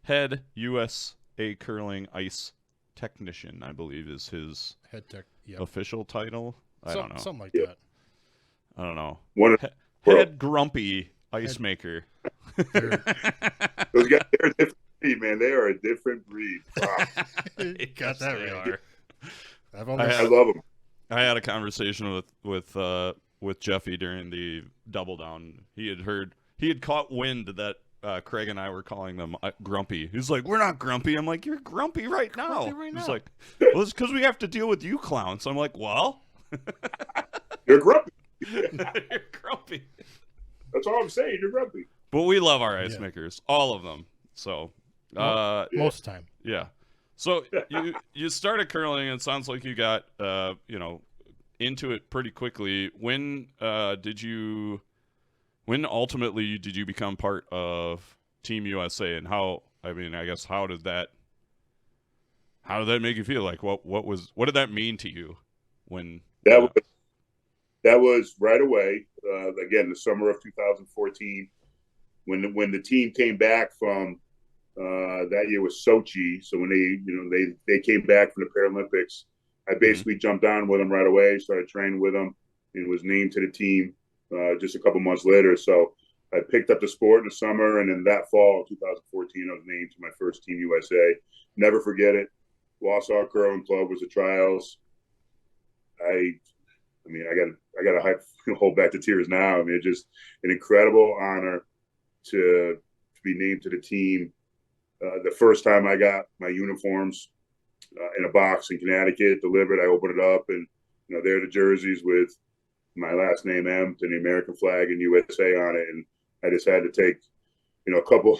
head USA curling ice technician, I believe is his head tech official title. I don't know. Something like that. I don't know. Head grumpy ice maker. Those guys, they're a different breed, man. They are a different breed. Wow. Got that right. I love them. I had a conversation with Jeffy during the double down. He had caught wind that Craig and I were calling them grumpy. He's like, "We're not grumpy." I'm like, "You're grumpy right now." He's like, "Well, it's because we have to deal with you clowns." I'm like, "Well, you're grumpy." You're grumpy. That's all I'm saying. You're grumpy. But we love our ice makers, all of them. So most of the time, yeah. So you started curling, and it sounds like you got into it pretty quickly. When ultimately did you become part of Team USA, and how did that make you feel? Like what did that mean to you when that was right away, again, the summer of 2014, when the team came back from that year was Sochi. So when they came back from the Paralympics, I basically jumped on with them right away, started training with them, and was named to the team just a couple months later. So I picked up the sport in the summer, and in that fall of 2014, I was named to my first Team USA. Never forget it. Wausau Curling Club was the trials. I got to hold back the tears now. I mean, it's just an incredible honor to be named to the team. The first time I got my uniforms in a box in Connecticut delivered, I opened it up, and there are the jerseys with my last name Emt and the American flag and USA on it, and I just had to take a couple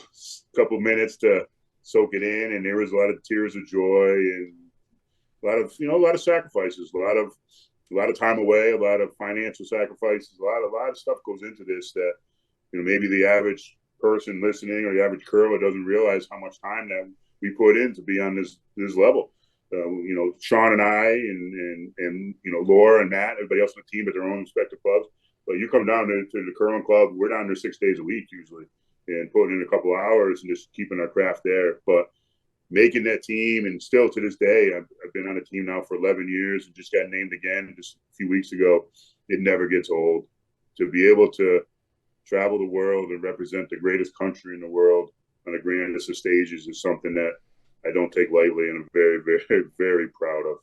minutes to soak it in, and there was a lot of tears of joy and a lot of sacrifices, a lot of time away, a lot of financial sacrifices, a lot of stuff goes into this that maybe the average person listening or the average curler doesn't realize how much time that we put in to be on this level. Sean and I and Laura and Matt, everybody else on the team at their own respective clubs. But you come down to the curling club, we're down there 6 days a week usually, and putting in a couple of hours and just keeping our craft there. But making that team, and still to this day, I've been on a team now for 11 years and just got named again just a few weeks ago. It never gets old. To be able to travel the world and represent the greatest country in the world on the grandest of stages is something that I don't take lightly, and I'm very, very, very proud of.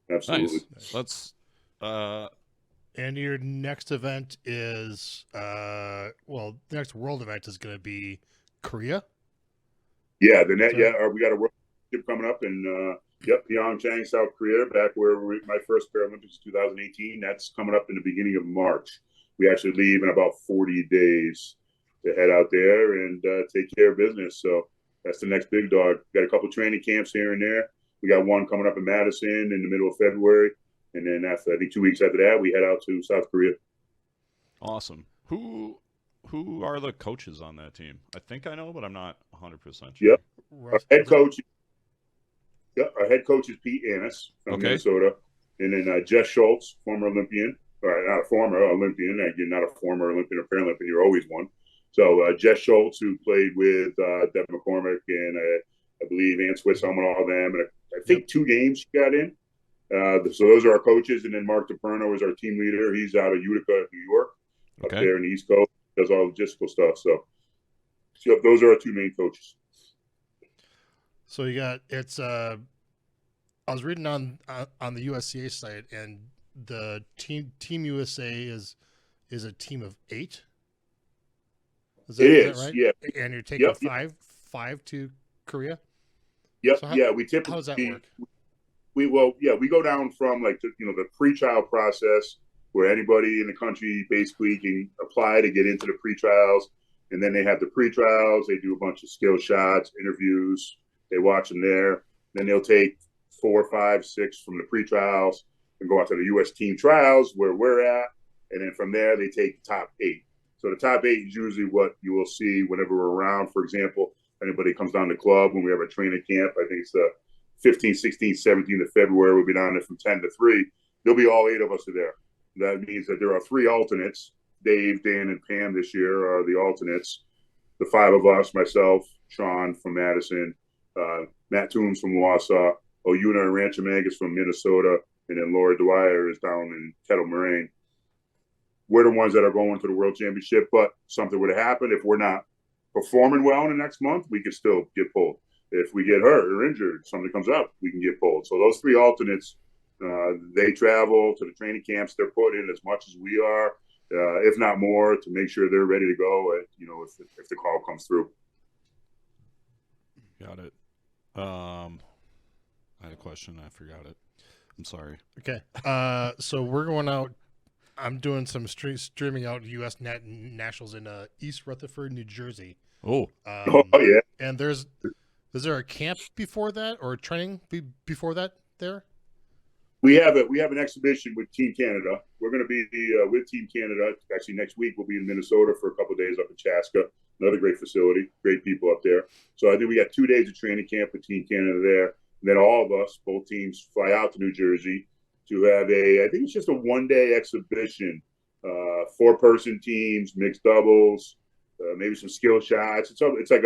Absolutely. Nice. And your next event is, the next world event is going to be Korea. Yeah, we got a world championship coming up in Pyeongchang, South Korea, back where my first Paralympics 2018. That's coming up in the beginning of March. we actually leave in about 40 days to head out there and take care of business. So that's the next big dog. Got a couple training camps here and there. We got one coming up in Madison in the middle of February. And then after, I think 2 weeks after that, we head out to South Korea. Awesome. Who are the coaches on that team? I think I know, but I'm not 100% sure. Yep. Our head coach is Pete Annis from Minnesota. And then Jess Schultz, former Olympian. Not a former Olympian. You're not a former Olympian or Paralympian. You're always one. So Jess Schultz, who played with Deb McCormick and I believe Ann Swiss and all of them. And I think 2 games she got in. So those are our coaches. And then Mark DePerno is our team leader. He's out of Utica, New York, up there in the East Coast. Does all logistical stuff. So those are our 2 main coaches. So you got I was reading on the USCA site, and the team USA is a team of 8. Is that right? Yeah. And you're taking five to Korea. Yep. So we typically. How does that work? We go down from the pre-trial process where anybody in the country basically can apply to get into the pre-trials, and then they have the pre-trials. They do a bunch of skill shots, interviews. They watch them there. Then they'll take 4, 5, 6 from the pre-trials and go out to the U.S. team trials where we're at, and then from there they take the top 8. So the top 8 is usually what you will see whenever we're around. For example, anybody comes down to the club when we have a training camp, I think it's the 15th, 16th, 17th of February. We'll be down there from 10 to 3. There'll be all 8 of us are there. That means that there are 3 alternates. Dave, Dan, and Pam this year are the alternates. The 5 of us, myself, Sean from Madison, Matt Toombs from Wausau, Oyuna and Rancho Mangus from Minnesota, and then Laura Dwyer is down in Kettle Moraine. We're the ones that are going to the World Championship, but something would happen. If we're not performing well in the next month, we could still get pulled. If we get hurt or injured, something comes up, we can get pulled. So those 3 alternates, they travel to the training camps. They're put in as much as we are, if not more, to make sure they're ready to go if the call comes through. Got it. I had a question. I forgot it. I'm sorry. Okay. So we're going out. I'm doing some streaming out U.S. Nationals in East Rutherford, New Jersey. Oh. Yeah. And is there a camp before that or a training before that there? We have an exhibition with Team Canada. We're going to be with Team Canada. Actually, next week we'll be in Minnesota for a couple of days up in Chaska. Another great facility, great people up there. So I think we got 2 days of training camp with Team Canada there. And then all of us, both teams, fly out to New Jersey to have I think it's just a 1-day exhibition, 4-person teams, mixed doubles, maybe some skill shots. It's like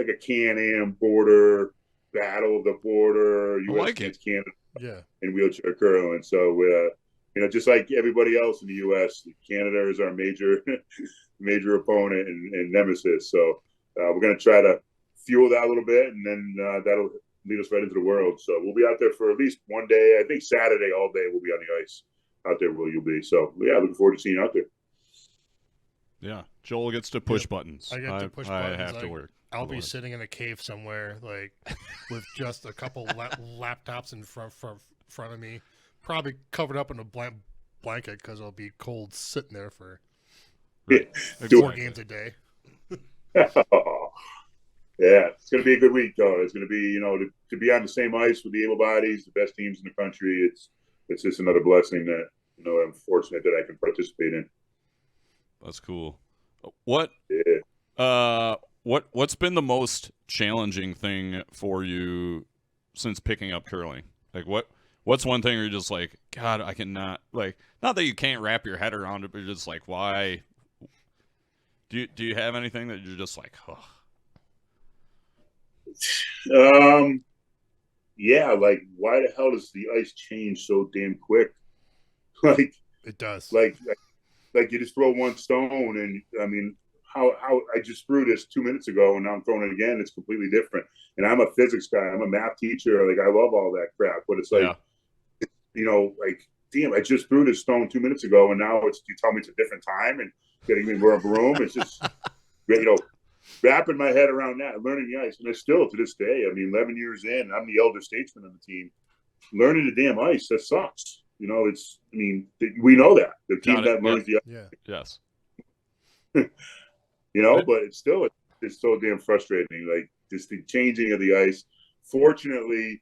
a Can-Am border, battle of the border, U.S. against Canada, and wheelchair curling. So, just like everybody else in the U.S., Canada is our major opponent and nemesis. So we're going to try to fuel that a little bit, and then that'll lead us right into the world. So we'll be out there for at least 1 day. I think Saturday all day we'll be on the ice out there where you'll be. So, looking forward to seeing you out there. Yeah, Joel gets to push buttons. I get to push buttons. I have to work. I'll be sitting in a cave somewhere, with just a couple laptops in front of me, probably covered up in a blanket because I'll be cold sitting there for 4 games a day. Yeah, it's going to be a good week, though. It's going to be, to be on the same ice with the able bodies, the best teams in the country. It's just another blessing that I'm fortunate that I can participate in. That's cool. What's been the most challenging thing for you since picking up curling? What's one thing where you're just like, God, I cannot, not that you can't wrap your head around it, but you're just like, why? Do you have anything that you're just like, oh? Yeah, why the hell does the ice change so damn quick? It does. You just throw one stone, and I mean, how I just threw this 2 minutes ago, and now I'm throwing it again. It's completely different. And I'm a physics guy. I'm a math teacher. I love all that crap. But it's damn, I just threw this stone 2 minutes ago, and now you tell me it's a different time and getting me more of a room. It's just, wrapping my head around that, learning the ice. And I still, to this day, 11 years in, I'm the elder statesman on the team. Learning the damn ice, that sucks. You know, we know that the team that learns Yes. You know, but it's so damn frustrating. Like just the changing of the ice. Fortunately,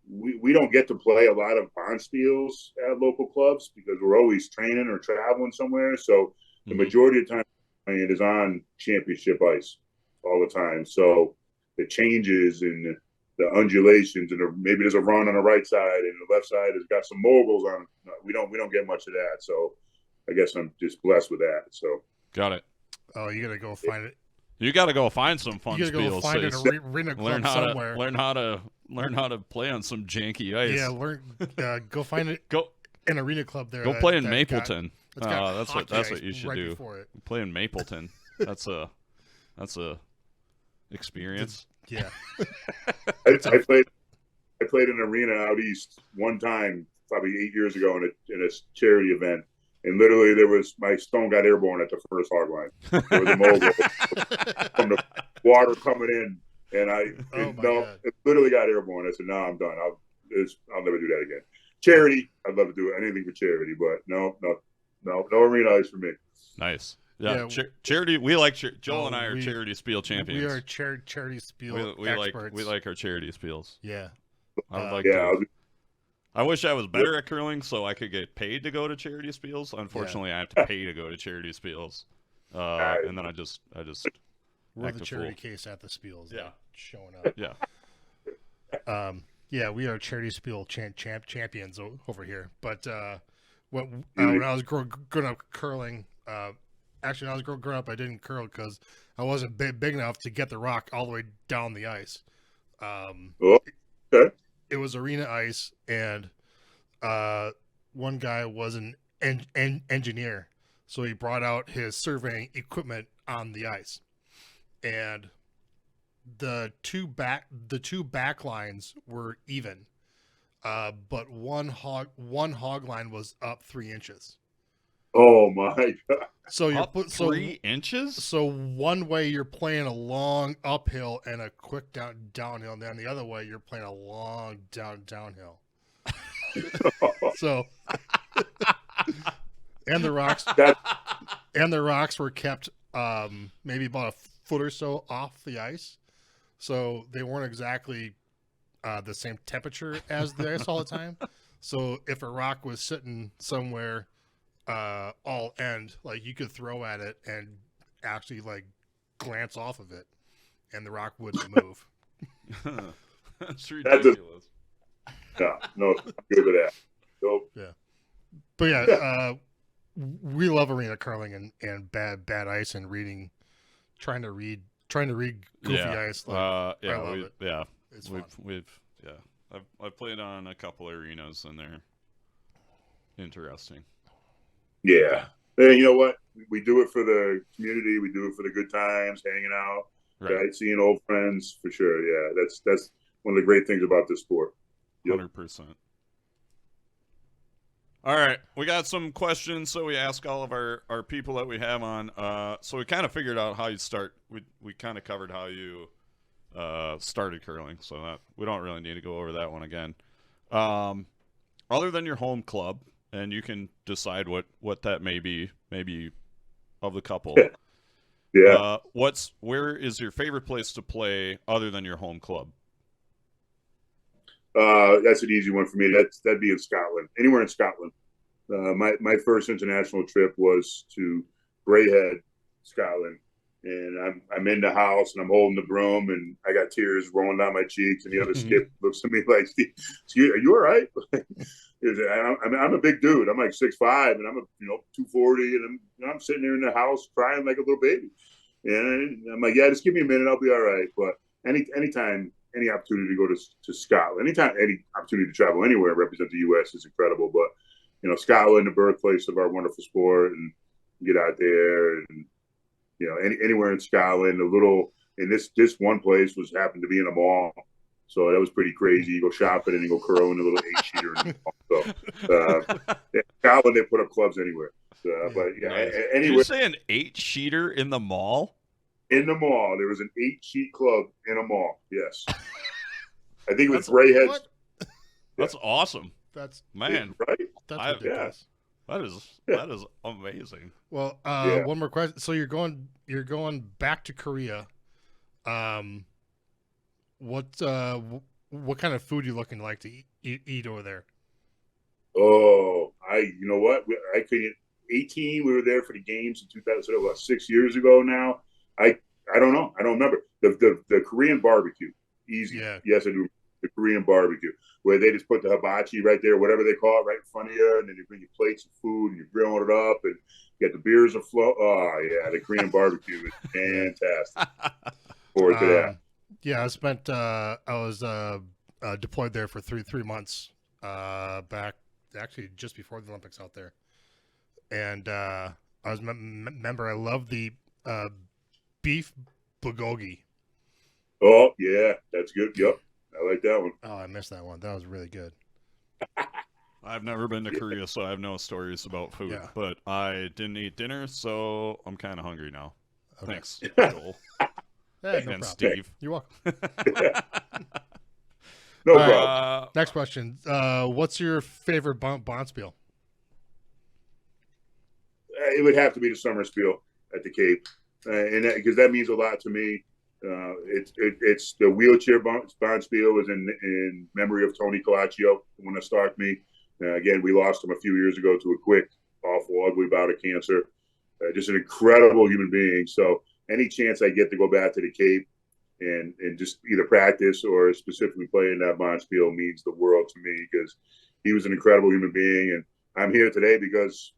we don't get to play a lot of bonspiels at local clubs because we're always training or traveling somewhere. So the majority of the time it is on championship ice all the time. So the changes and the undulations and maybe there's a run on the right side and the left side has got some moguls on. We don't get much of that. So I guess I'm just blessed with that. So got it. Oh, you gotta go find it. You got to go find some fun You gotta go spiels. find an arena club somewhere. Learn how to play on some janky ice. Yeah, go find it. An arena club there. Go play in Mapleton. That's what you should right do. Play in Mapleton. That's a experience. Yeah. I played an arena out east one time, probably 8 years ago, in a charity event. And literally, my stone got airborne at the first hog line. There was a mogul from the water coming in, and it literally got airborne. I said, "No, I'm done. I'll never do that again." Charity, I'd love to do anything for charity, but no arena ice for me. Nice. Yeah. Charity. We like Joel and I are charity spiel champions. We are charity spiel experts. We like our charity spiels. Yeah. I wish I was better at curling so I could get paid to go to charity spiels. Unfortunately, I have to pay to go to charity spiels. And then I just we're the charity case at the spiels. Yeah. Showing up. Yeah. We are charity spiel champions over here. But when I was growing up curling, actually, when I was growing up, I didn't curl because I wasn't big enough to get the rock all the way down the ice. Okay. It was arena ice, and one guy was an engineer, so he brought out his surveying equipment on the ice, and the two back lines were even, but one hog line was up 3 inches. Oh my God! So you're up 3 inches. So one way you're playing a long uphill and a quick downhill, and then the other way you're playing a long downhill. So, and the rocks were kept maybe about a foot or so off the ice, so they weren't exactly the same temperature as the ice all the time. So if a rock was sitting somewhere all end, like you could throw at it and actually like glance off of it and the rock wouldn't move. That's ridiculous. No, I'm good with that. Nope. Yeah. But yeah, we love arena curling and bad ice and trying to read goofy ice. I love it. Yeah. It's fun. I've played on a couple arenas and they're interesting. Yeah. And you know what? We do it for the community. We do it for the good times, hanging out, right? Seeing old friends, for sure. Yeah, that's one of the great things about this sport. 100%. All right, we got some questions, so we ask all of our people that we have on. So we kind of figured out how you start. We kind of covered how you started curling, so that we don't really need to go over that one again. Other than your home club, and you can decide what that may be, maybe of the couple. Yeah. Where is your favorite place to play other than your home club? That's an easy one for me. That'd be in Scotland, anywhere in Scotland. My first international trip was to Braehead, Scotland, and I'm in the house and I'm holding the broom and I got tears rolling down my cheeks, and the other skip looks at me like, "Are you all right?" I'm a big dude. I'm like 6'5", and I'm 240, and I'm sitting there in the house crying like a little baby. And I'm like, "Yeah, just give me a minute, I'll be all right." But anytime, any opportunity to go to Scotland, any opportunity to travel anywhere and represent the U.S. is incredible. But Scotland, the birthplace of our wonderful sport, and get out there, and anywhere in Scotland. This one place happened to be in a mall, so that was pretty crazy. You go shopping and you go curling a little 8-sheeter. So Scotland, they put up clubs anywhere. But nice. Anyway, did you say an 8-sheeter in the mall? In the mall, there was an 8-sheet club in a mall. Yes, I think it was Braehead. That's awesome. That's Man, right? that's ridiculous. that is amazing. Well, one more question. So you're going back to Korea. What kind of food you looking like to eat over there? Oh, you know what? I couldn't. 18, we were there for the games in 2000. So about 6 years ago now. I don't know. I don't remember the Korean barbecue. Easy. Yeah. Yes, I do. The Korean barbecue, where they just put the hibachi right there, whatever they call it, right in front of you, and then you bring you plates of food and you're grilling it up, and you get the beers afloat. Oh yeah, the Korean barbecue is fantastic. Forward to that. Yeah, I was deployed there for three months back, actually just before the Olympics out there, and I was member. I love the beef bulgogi. Oh yeah, that's good. Yep, I like that one. Oh, I missed that one. That was really good. I've never been to Korea, so I have no stories about food. Yeah. But I didn't eat dinner, so I'm kind of hungry now. Okay. Thanks, Joel. No And problem. Steve. You're welcome. No All right. problem. Next question. What's your favorite Bonspiel? It would have to be the summer spiel at the Cape, and because that means a lot to me. It's the wheelchair Bonspiel was in memory of Tony Colaccio, the one that stalked me. Again, we lost him a few years ago to a quick, awful, ugly bout of cancer. Just an incredible human being. So any chance I get to go back to the Cape and just either practice or specifically play in that Bonspiel means the world to me, because he was an incredible human being, and I'm here today because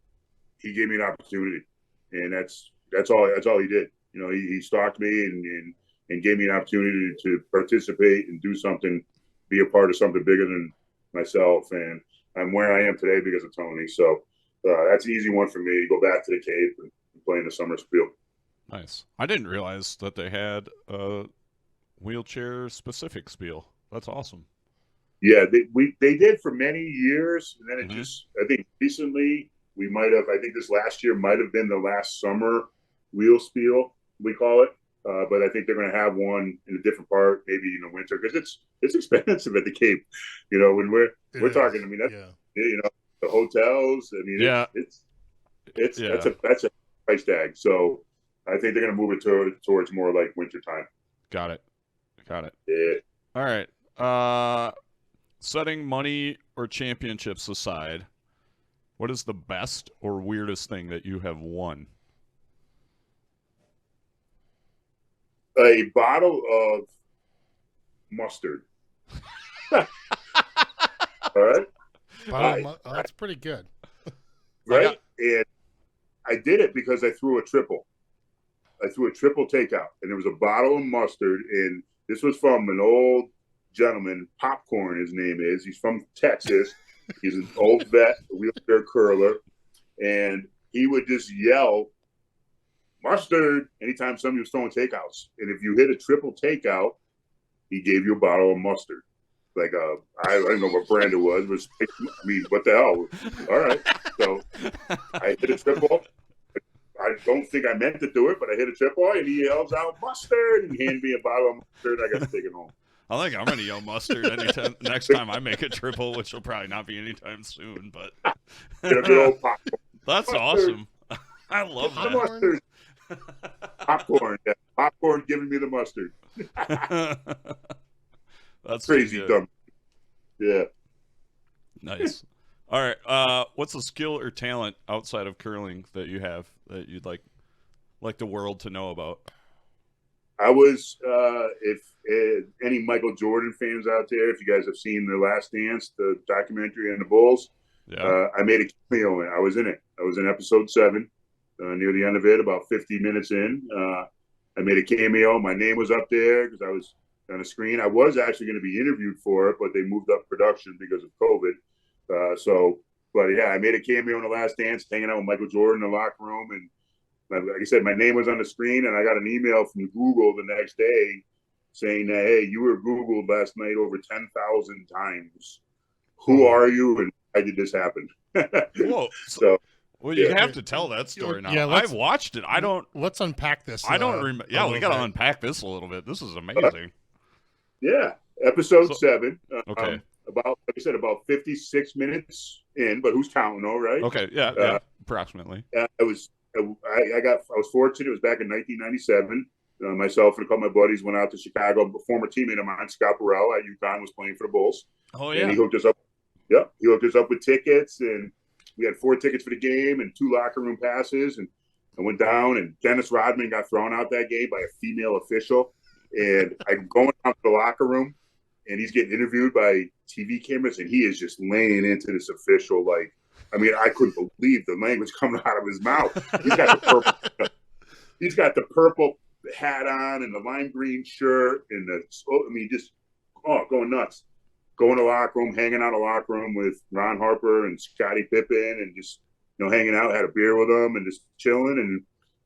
he gave me an opportunity, and that's all he did. You know, he stalked me and gave me an opportunity to participate and do something, be a part of something bigger than myself. And I'm where I am today because of Tony. So that's an easy one for me. Go back to the Cape and play in the summer spiel. Nice. I didn't realize that they had a wheelchair-specific spiel. That's awesome. Yeah, they did for many years, and then it just, I think recently I think this last year might have been the last summer wheel spiel, we call it. But I think they're going to have one in a different part, maybe in the winter, because it's expensive at the Cape. You know, when we're talking, I mean, that's, you know, the hotels. I mean, that's a price tag. So I think they're going to move it towards more like winter time. Got it. Yeah. All right. Setting money or championships aside, what is the best or weirdest thing that you have won? A bottle of mustard. All right. That's pretty good. Right? And I did it because I threw a triple. I threw a triple takeout, and there was a bottle of mustard, and this was from an old gentleman, Popcorn his name is. He's from Texas. He's an old vet, a wheelchair curler, and he would just yell mustard anytime somebody was throwing takeouts. And if you hit a triple takeout, he gave you a bottle of mustard. Like I don't know what brand it was. I mean, what the hell? All right. So I hit a triple. I don't think I meant to do it, but I hit a triple, and he yells out mustard, and he handed me a bottle of mustard. I got to take it home. I think I'm going to yell mustard anytime next time I make a triple, which will probably not be anytime soon. But that's awesome. I love that. Mustard. Popcorn. Yeah. Popcorn giving me the mustard. That's crazy dumb. Yeah. Nice. All right. What's a skill or talent outside of curling that you have that you'd like the world to know about? I was, if any Michael Jordan fans out there, if you guys have seen The Last Dance, the documentary on the Bulls, I made a cameo in it. I was in it. I was in episode 7, near the end of it, about 50 minutes in. I made a cameo. My name was up there because I was on the screen. I was actually going to be interviewed for it, but they moved up production because of COVID. But yeah, I made a cameo in The Last Dance, hanging out with Michael Jordan in the locker room, and like I said, my name was on the screen, and I got an email from Google the next day saying that, hey, you were Googled last night over 10,000 times. Who are you, and why did this happen? Whoa. So, well, you have to tell that story now. Yeah, I've watched it. Let's unpack this. I don't remember. Yeah, we got to unpack this a little bit. This is amazing. Yeah, episode 7. Okay. About I said, about 56 minutes in, but who's counting though, right? Okay, yeah, approximately. I was fortunate. It was back in 1997. Myself and a couple of my buddies went out to Chicago. A former teammate of mine, Scott Burrell at UConn, was playing for the Bulls. Oh yeah. And he hooked us up. Yep, he hooked us up with tickets, and we had 4 tickets for the game and 2 locker room passes. And I went down, and Dennis Rodman got thrown out that game by a female official. And I'm going down to the locker room, and he's getting interviewed by TV cameras, and he is just laying into this official like, I mean, I couldn't believe the language coming out of his mouth. He's got the purple hat on and the lime green shirt and going nuts. Going to the locker room, hanging out in the locker room with Ron Harper and Scottie Pippen, and just hanging out, had a beer with them and just chilling. And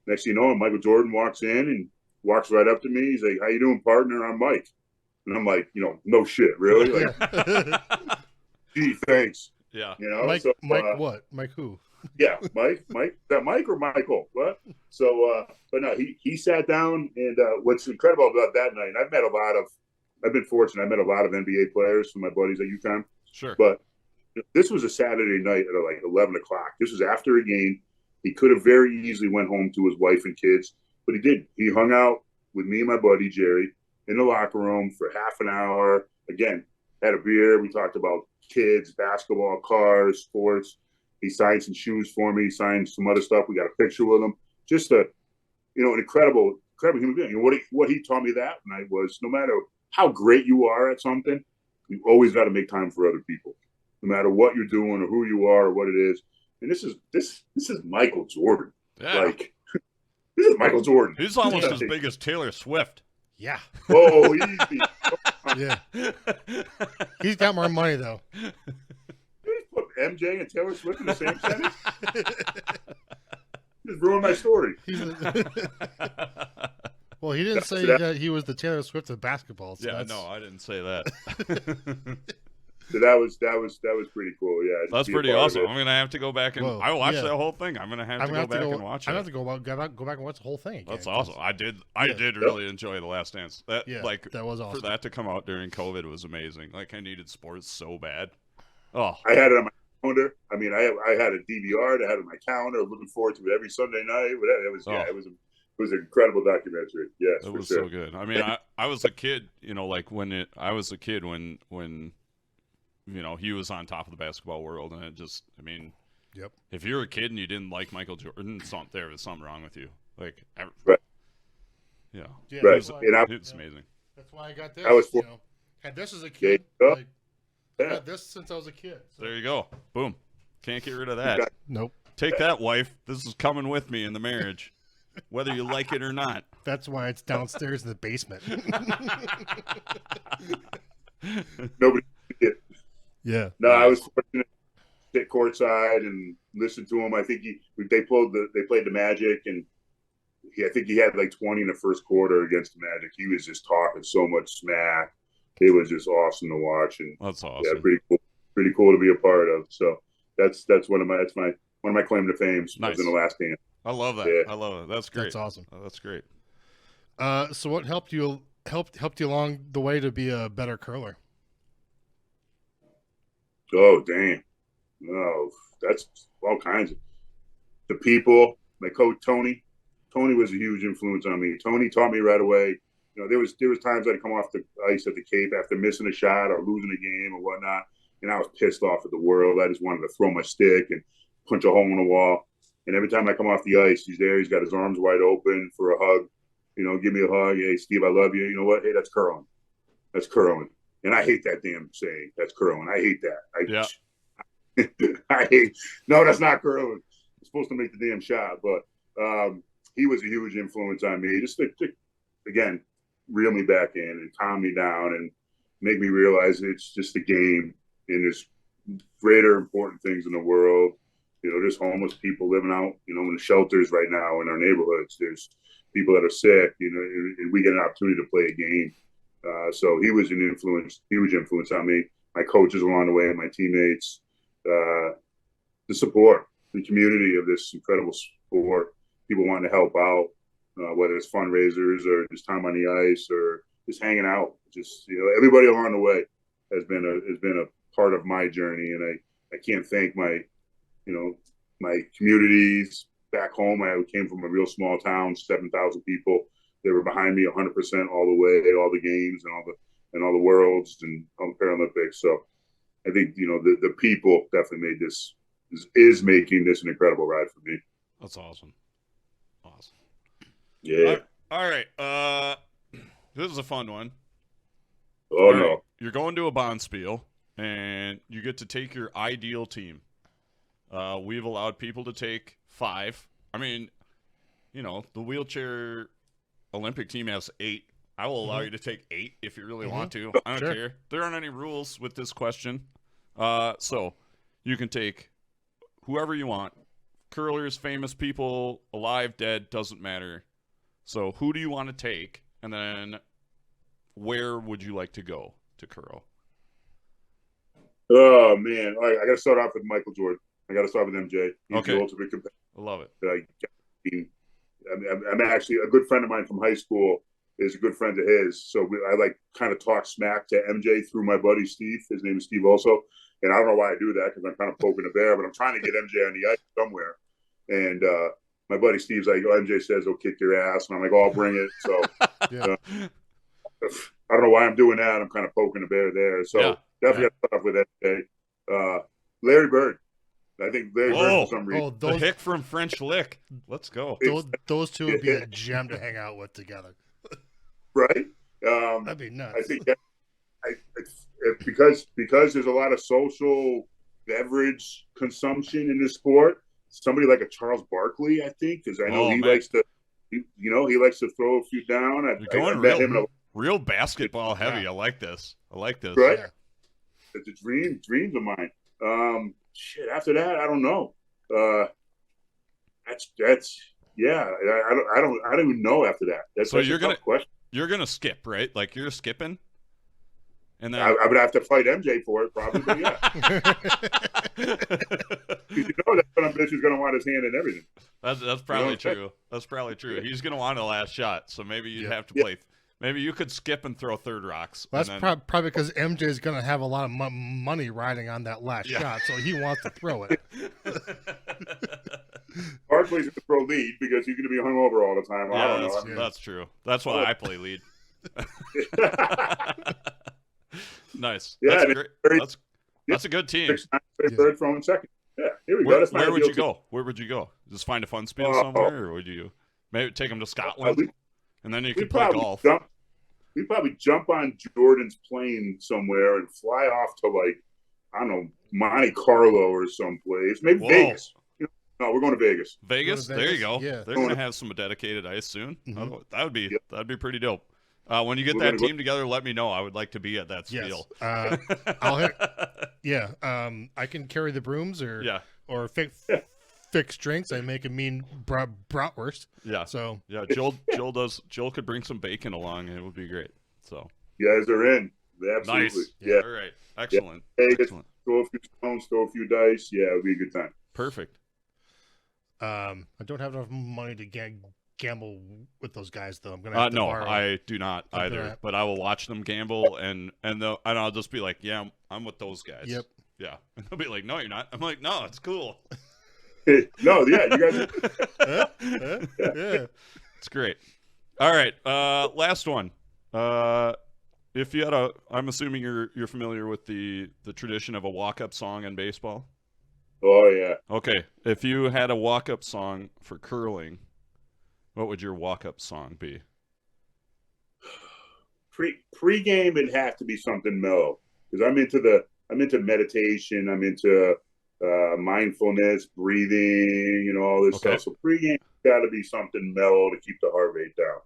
next thing you know, Michael Jordan walks in and walks right up to me. He's like, "How you doing, partner? I'm Mike." And I'm like, no shit, really? Like, gee, thanks. Yeah. Mike, so, Mike what? Mike who? Yeah, Mike. Is that Mike or Michael? What? So, but no, he sat down, and what's incredible about that night, and I've been fortunate. I met a lot of NBA players from my buddies at UConn. Sure. But this was a Saturday night at like 11 o'clock. This was after a game. He could have very easily went home to his wife and kids, but he didn't. He hung out with me and my buddy Jerry in the locker room for half an hour. Again, had a beer. We talked about kids, basketball, cars, sports. He signed some shoes for me. He signed some other stuff. We got a picture with him. Just an incredible human being. And what he taught me that night was, no matter how great you are at something, you always got to make time for other people, no matter what you're doing or who you are or what it is. And this is Michael Jordan. Yeah. Like, this is Michael Jordan. He's almost as big as Taylor Swift. Yeah. Oh, easy. Yeah. He's got more money though. Put MJ and Taylor Swift in the same sentence. Just ruined my story. Well, he didn't say that he was the Taylor Swift of basketball. So yeah, no, I didn't say that. So that was pretty cool. Yeah, that's pretty awesome. I'm gonna have to go back and I watched that whole thing. I'm gonna have to go back and watch it. I have to go back and watch the whole thing again. That's awesome. I did really enjoy The Last Dance. That was awesome. For that to come out during COVID was amazing. Like, I needed sports so bad. Oh, I had it on my calendar. I mean, I had a DVR. I had it on my calendar. Looking forward to it every Sunday night. It was an incredible documentary. Yes, it was so good. I mean, I was a kid. I was a kid when he was on top of the basketball world, and it just, I mean, yep. If you're a kid and you didn't like Michael Jordan, there was something wrong with you. Like, right. Yeah. Right. It's amazing. That's why I got this. I was had this as a kid. I got this since I was a kid. So. There you go. Boom. Can't get rid of that. Nope. Take that, wife. This is coming with me in the marriage, whether you like it or not. That's why it's downstairs in the basement. Nobody did. Yeah. No, I was fortunate to sit courtside and listen to him. I think they played the Magic, and I think he had like 20 in the first quarter against the Magic. He was just talking so much smack. It was just awesome to watch, and that's awesome. Yeah, pretty cool to be a part of. So that's one of my claim to fame. Nice. Was in The Last Dance. I love that. Yeah. I love it. That's great. That's awesome. Oh, that's great. So what helped you along the way to be a better curler? Oh, damn. No, that's all kinds of the people. My coach, Tony was a huge influence on me. Tony taught me right away. There was times I'd come off the ice at the Cape after missing a shot or losing a game or whatnot, and I was pissed off at the world. I just wanted to throw my stick and punch a hole in the wall. And every time I come off the ice, he's there. He's got his arms wide open for a hug. Give me a hug. Hey, Steve, I love you. You know what? Hey, that's curling. That's curling. And I hate that damn saying. That's curling. I hate that. No, that's not curling. You're supposed to make the damn shot. But he was a huge influence on me. Just to again, reel me back in and calm me down and make me realize it's just a game and there's greater important things in the world. There's homeless people living out, in the shelters right now in our neighborhoods. There's people that are sick, and we get an opportunity to play a game. So he was huge influence on me. My coaches along the way and my teammates, the support, the community of this incredible sport, people wanting to help out, whether it's fundraisers or just time on the ice or just hanging out, just, everybody along the way. has been a part of my journey, and I can't thank my my communities back home. I came from a real small town, 7,000 people. They were behind me 100% all the way, all the games and all the worlds and all the Paralympics. So I think the people definitely made this is making this an incredible ride for me. That's awesome. Awesome. Yeah. All right. This is a fun one. Oh, right. no. You're going to a Bonspiel, and you get to take your ideal team. We've allowed people to take 5. I mean, the wheelchair Olympic team has 8. I will allow you to take 8 if you really want to. I don't care. There aren't any rules with this question. So you can take whoever you want. Curlers, famous people, alive, dead, doesn't matter. So who do you want to take? And then where would you like to go to curl? Oh, man. All right, I got to start off with Michael Jordan. I got to start with MJ. He's Okay. the ultimate competitor. I love it. I'm actually a good friend of mine from high school is a good friend of his. So I kind of talk smack to MJ through my buddy Steve. His name is Steve also. And I don't know why I do that because I'm kind of poking a bear, but I'm trying to get MJ on the ice somewhere. And my buddy Steve's like, oh, MJ says he'll kick your ass. And I'm like, oh, I'll bring it. So I don't know why I'm doing that. I'm kind of poking a bear there. So definitely got to start off with MJ. Larry Bird. I think Larry Bird for some reason. The Hick from French Lick. Let's go. Those two would be a gem to hang out with together. Right? That'd be nuts. I think because there's a lot of social beverage consumption in this sport, somebody like a Charles Barkley, I think, because I know he likes to, he likes to throw a few down. You're going real basketball heavy. I like this. Right? Yeah. It's a dreams of mine. After that, I don't know. That's I don't even know after that. That's a tough question. You're gonna skip, right? Like you're skipping, and then I would have to fight MJ for it, probably. But yeah, that son of a bitch is gonna want his hand in everything. That's probably true. That's probably true. Yeah. He's gonna want a last shot, so maybe you'd have to play. Maybe you could skip and throw third rocks. Well, that's probably because MJ is going to have a lot of money riding on that last shot, so he wants to throw it. Barkley's going to throw lead because he's going to be hungover all the time. Yeah, I don't know. That's true. That's why I play lead. Nice. Yeah, that's great. That's a good team. Third, throwing second. Yeah, here we go. Where would you go? Where would you go? Just find a fun spiel somewhere, or would you maybe take them to Scotland? And then you could play golf. We'd probably jump on Jordan's plane somewhere and fly off to I don't know, Monte Carlo or someplace. Maybe Vegas. No, we're going to Vegas. Vegas? There you go. Yeah. They're going to have some dedicated ice soon. Mm-hmm. That'd be pretty dope. When you get that team together, let me know. I would like to be at that spiel. Yes. I can carry the brooms or fix drinks. I make a mean bratwurst. Yeah. So Joel could bring some bacon along, and it would be great. So you guys are in. Absolutely. Nice. Yeah. All right. Excellent. Yeah. Excellent. Throw a few stones, throw a few dice. Yeah, it'll be a good time. Perfect. I don't have enough money to gamble with those guys, though. I'm gonna have to borrow. I do not either. But I will watch them gamble, and I'll just be like, yeah, I'm with those guys. Yep. Yeah. And they'll be like, no, you're not. I'm like, no, it's cool. No, yeah, you guys. Yeah. It's great. All right, last one. If you had I'm assuming you're familiar with the tradition of a walk-up song in baseball. Oh yeah. Okay, if you had a walk-up song for curling, what would your walk-up song be? Pre-game, it'd have to be something mellow because I'm into meditation. I'm into mindfulness, breathing, all this stuff. So pre-game got to be something mellow to keep the heart rate down.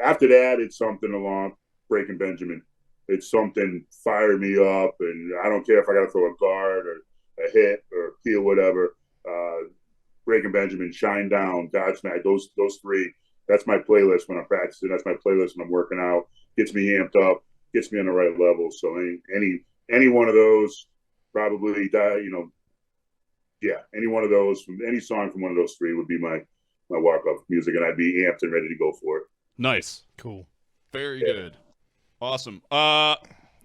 After that, it's something along Breaking Benjamin. It's something fire me up, and I don't care if I got to throw a guard or a hit or peel whatever. Breaking Benjamin, Shine Down, Godsmack, those three. That's my playlist when I'm practicing. That's my playlist when I'm working out. Gets me amped up, gets me on the right level. So any one of those, probably any one of those from any song from one of those three would be my walk-up music, and I'd be amped and ready to go for it. Nice. Cool. Very good. Awesome.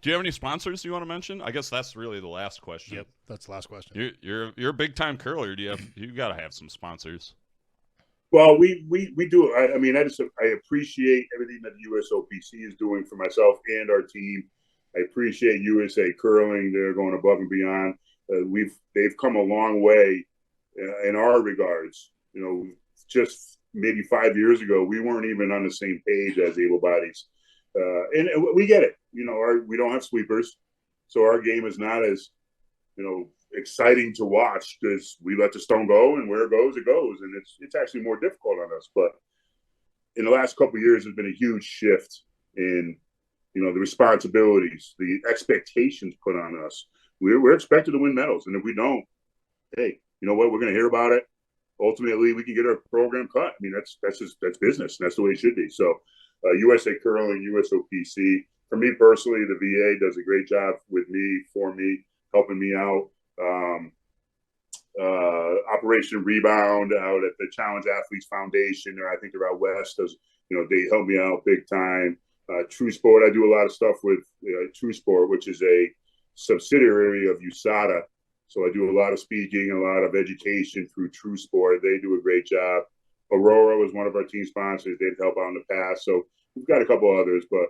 Do you have any sponsors you want to mention? I guess that's really the last question. Yep, that's the last question. You're a big time curler. You got to have some sponsors? Well, we do. I mean, I appreciate everything that the USOPC is doing for myself and our team. I appreciate USA Curling. They're going above and beyond. They've come a long way in our regards. You know, just maybe 5 years ago, we weren't even on the same page as able bodies, and we get it. You know, we don't have sweepers, so our game is not as, you know, exciting to watch because we let the stone go, and where it goes, and it's actually more difficult on us. But in the last couple of years, there's been a huge shift in, you know, the responsibilities, the expectations put on us. We're expected to win medals, and if we don't, hey, you know what? We're going to hear about it. Ultimately, we can get our program cut. I mean, that's business, and that's the way it should be. So, USA Curling, USOPC. For me personally, the VA does a great job with me, for me, helping me out. Operation Rebound out at the Challenge Athletes Foundation, or I think they're out west. Does, you know, they help me out big time. True Sport, I do a lot of stuff with True Sport, which is a subsidiary of USADA. So I do a lot of speaking, a lot of education through True Sport. They do a great job. Aurora was one of our team sponsors. They'd help out in the past. So we've got a couple others, but,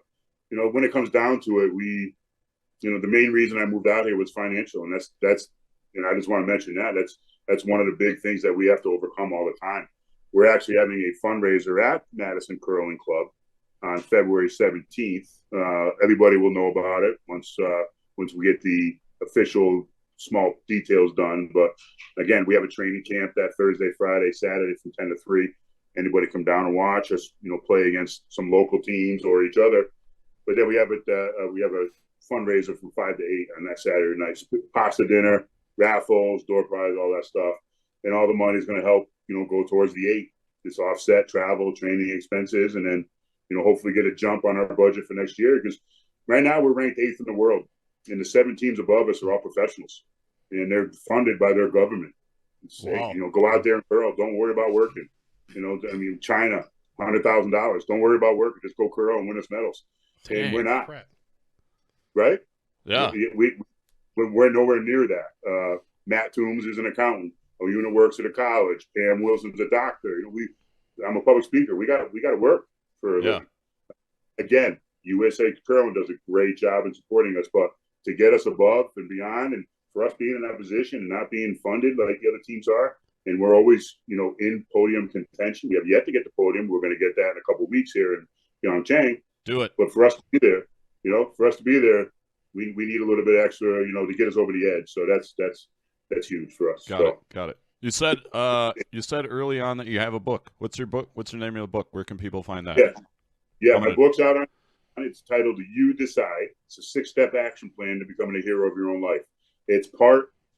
you know, when it comes down to it, you know, the main reason I moved out here was financial, and that's, and I just want to mention that's one of the big things that we have to overcome all the time. We're actually having a fundraiser at Madison Curling Club on February 17th. Everybody will know about it once we get the official small details done. But again, we have a training camp that Thursday, Friday, Saturday from 10 to 3. Anybody come down and watch us, you know, play against some local teams or each other. But then we have a fundraiser from 5 to 8 on that Saturday night. Pasta dinner, raffles, door prize, all that stuff. And all the money is going to help, you know, go towards the 8. It's offset travel, training expenses, and then, you know, hopefully get a jump on our budget for next year. Because right now we're ranked 8th in the world, and the 7 teams above us are all professionals, and they're funded by their government. Wow. You know, go out there and curl. Don't worry about working. You know, I mean, China, $100,000. Don't worry about working. Just go curl and win us medals. Dang, and we're not. Crap. Right? Yeah. We're nowhere near that. Matt Toombs is an accountant. Oyuna works at a college. Pam Wilson's a doctor. You know, I'm a public speaker. We got to work for a living. Again, USA Curling does a great job in supporting us, but to get us above and beyond, and for us being in that position and not being funded like the other teams are, and we're always, you know, in podium contention. We have yet to get the podium. We're going to get that in a couple of weeks here in Pyeongchang. Do it. But for us to be there, you know, we need a little bit extra, you know, to get us over the edge. So that's huge for us. Got it. You said early on that you have a book. What's your book? What's your name of the book? Where can people find that? Yeah. My book's out on. It's titled "You Decide." It's a 6-step action plan to becoming a hero of your own life. It's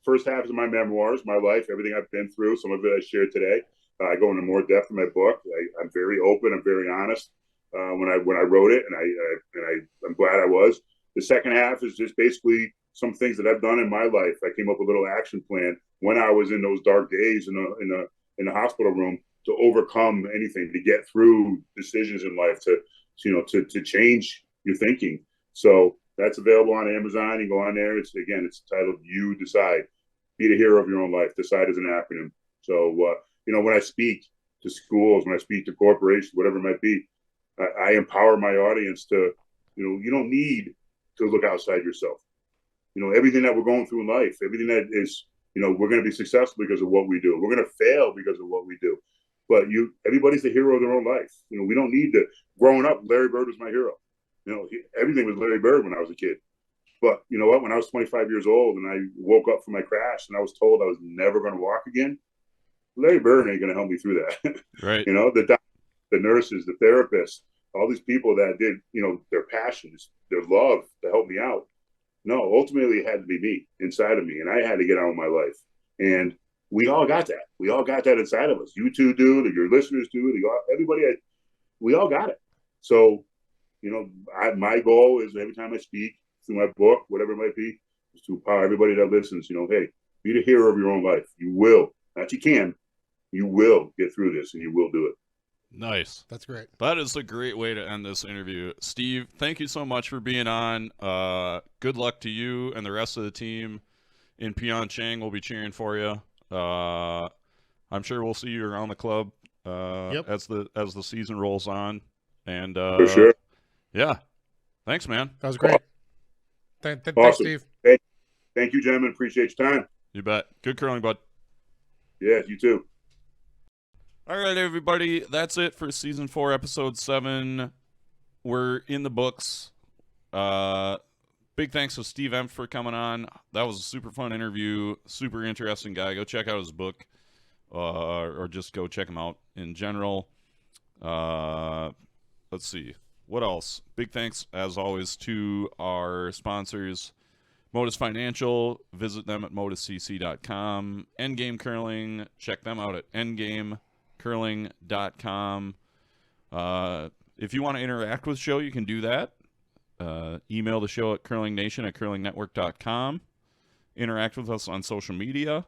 first half is my memoirs, my life, everything I've been through. Some of it I shared today. I go into more depth in my book. I'm very open. I'm very honest when I wrote it, and I'm glad I was. The second half is just basically some things that I've done in my life. I came up with a little action plan when I was in those dark days in the hospital room to overcome anything, to get through decisions in life, to change your thinking. So that's available on Amazon. You go on there. It's titled "You Decide." Be the hero of your own life. Decide is an acronym. So you know, when I speak to schools, when I speak to corporations, whatever it might be, I empower my audience to, you know, you don't need to look outside yourself. You know, everything that we're going through in life, everything that is, you know, we're going to be successful because of what we do. We're going to fail because of what we do. But everybody's the hero of their own life. You know, we don't need to. Growing up, Larry Bird was my hero. You know, everything was Larry Bird when I was a kid. But you know what? When I was 25 years old and I woke up from my crash and I was told I was never going to walk again, Larry Bird ain't going to help me through that. Right. You know, the nurses, the therapists, all these people that did, you know, their passions, their love to help me out. No, ultimately it had to be me inside of me, and I had to get on with my life. And we all got that. We all got that inside of us. You two do, your listeners do, everybody. We all got it. So, you know, my goal is every time I speak through my book, whatever it might be, is to empower everybody that listens. You know, hey, be the hero of your own life. You will, not you can, you will get through this, and you will do it. Nice. That's great. That is a great way to end this interview. Steve, thank you so much for being on. Good luck to you and the rest of the team in Pyeongchang. We'll be cheering for you. I'm sure we'll see you around the club as the season rolls on. And For sure. Yeah. Thanks, man. That was great. Thanks, Awesome. Steve. Thank you, gentlemen. Appreciate your time. You bet. Good curling, bud. Yeah, you too. All right, everybody. That's it for season 4, episode 7. We're in the books. Big thanks to Steve Emt for coming on. That was a super fun interview. Super interesting guy. Go check out his book, or just go check him out in general. Let's see. What else? Big thanks, as always, to our sponsors, Motus Financial. Visit them at motuscc.com. Endgame Curling. Check them out at endgamecurling.com. If you want to interact with the show, you can do that. Email the show at curlingnation@curlingnetwork.com. Interact with us on social media.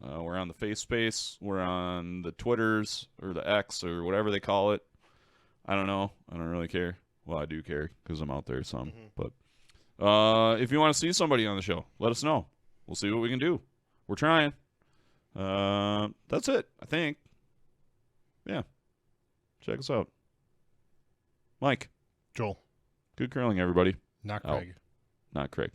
We're on the FaceSpace. We're on the Twitters or the X or whatever they call it. I don't know. I don't really care. Well, I do care because I'm out there some. But if you want to see somebody on the show, let us know. We'll see what we can do. We're trying. That's it, I think. Yeah. Check us out. Mike. Joel. Good curling, everybody. Not Out. Craig. Not Craig.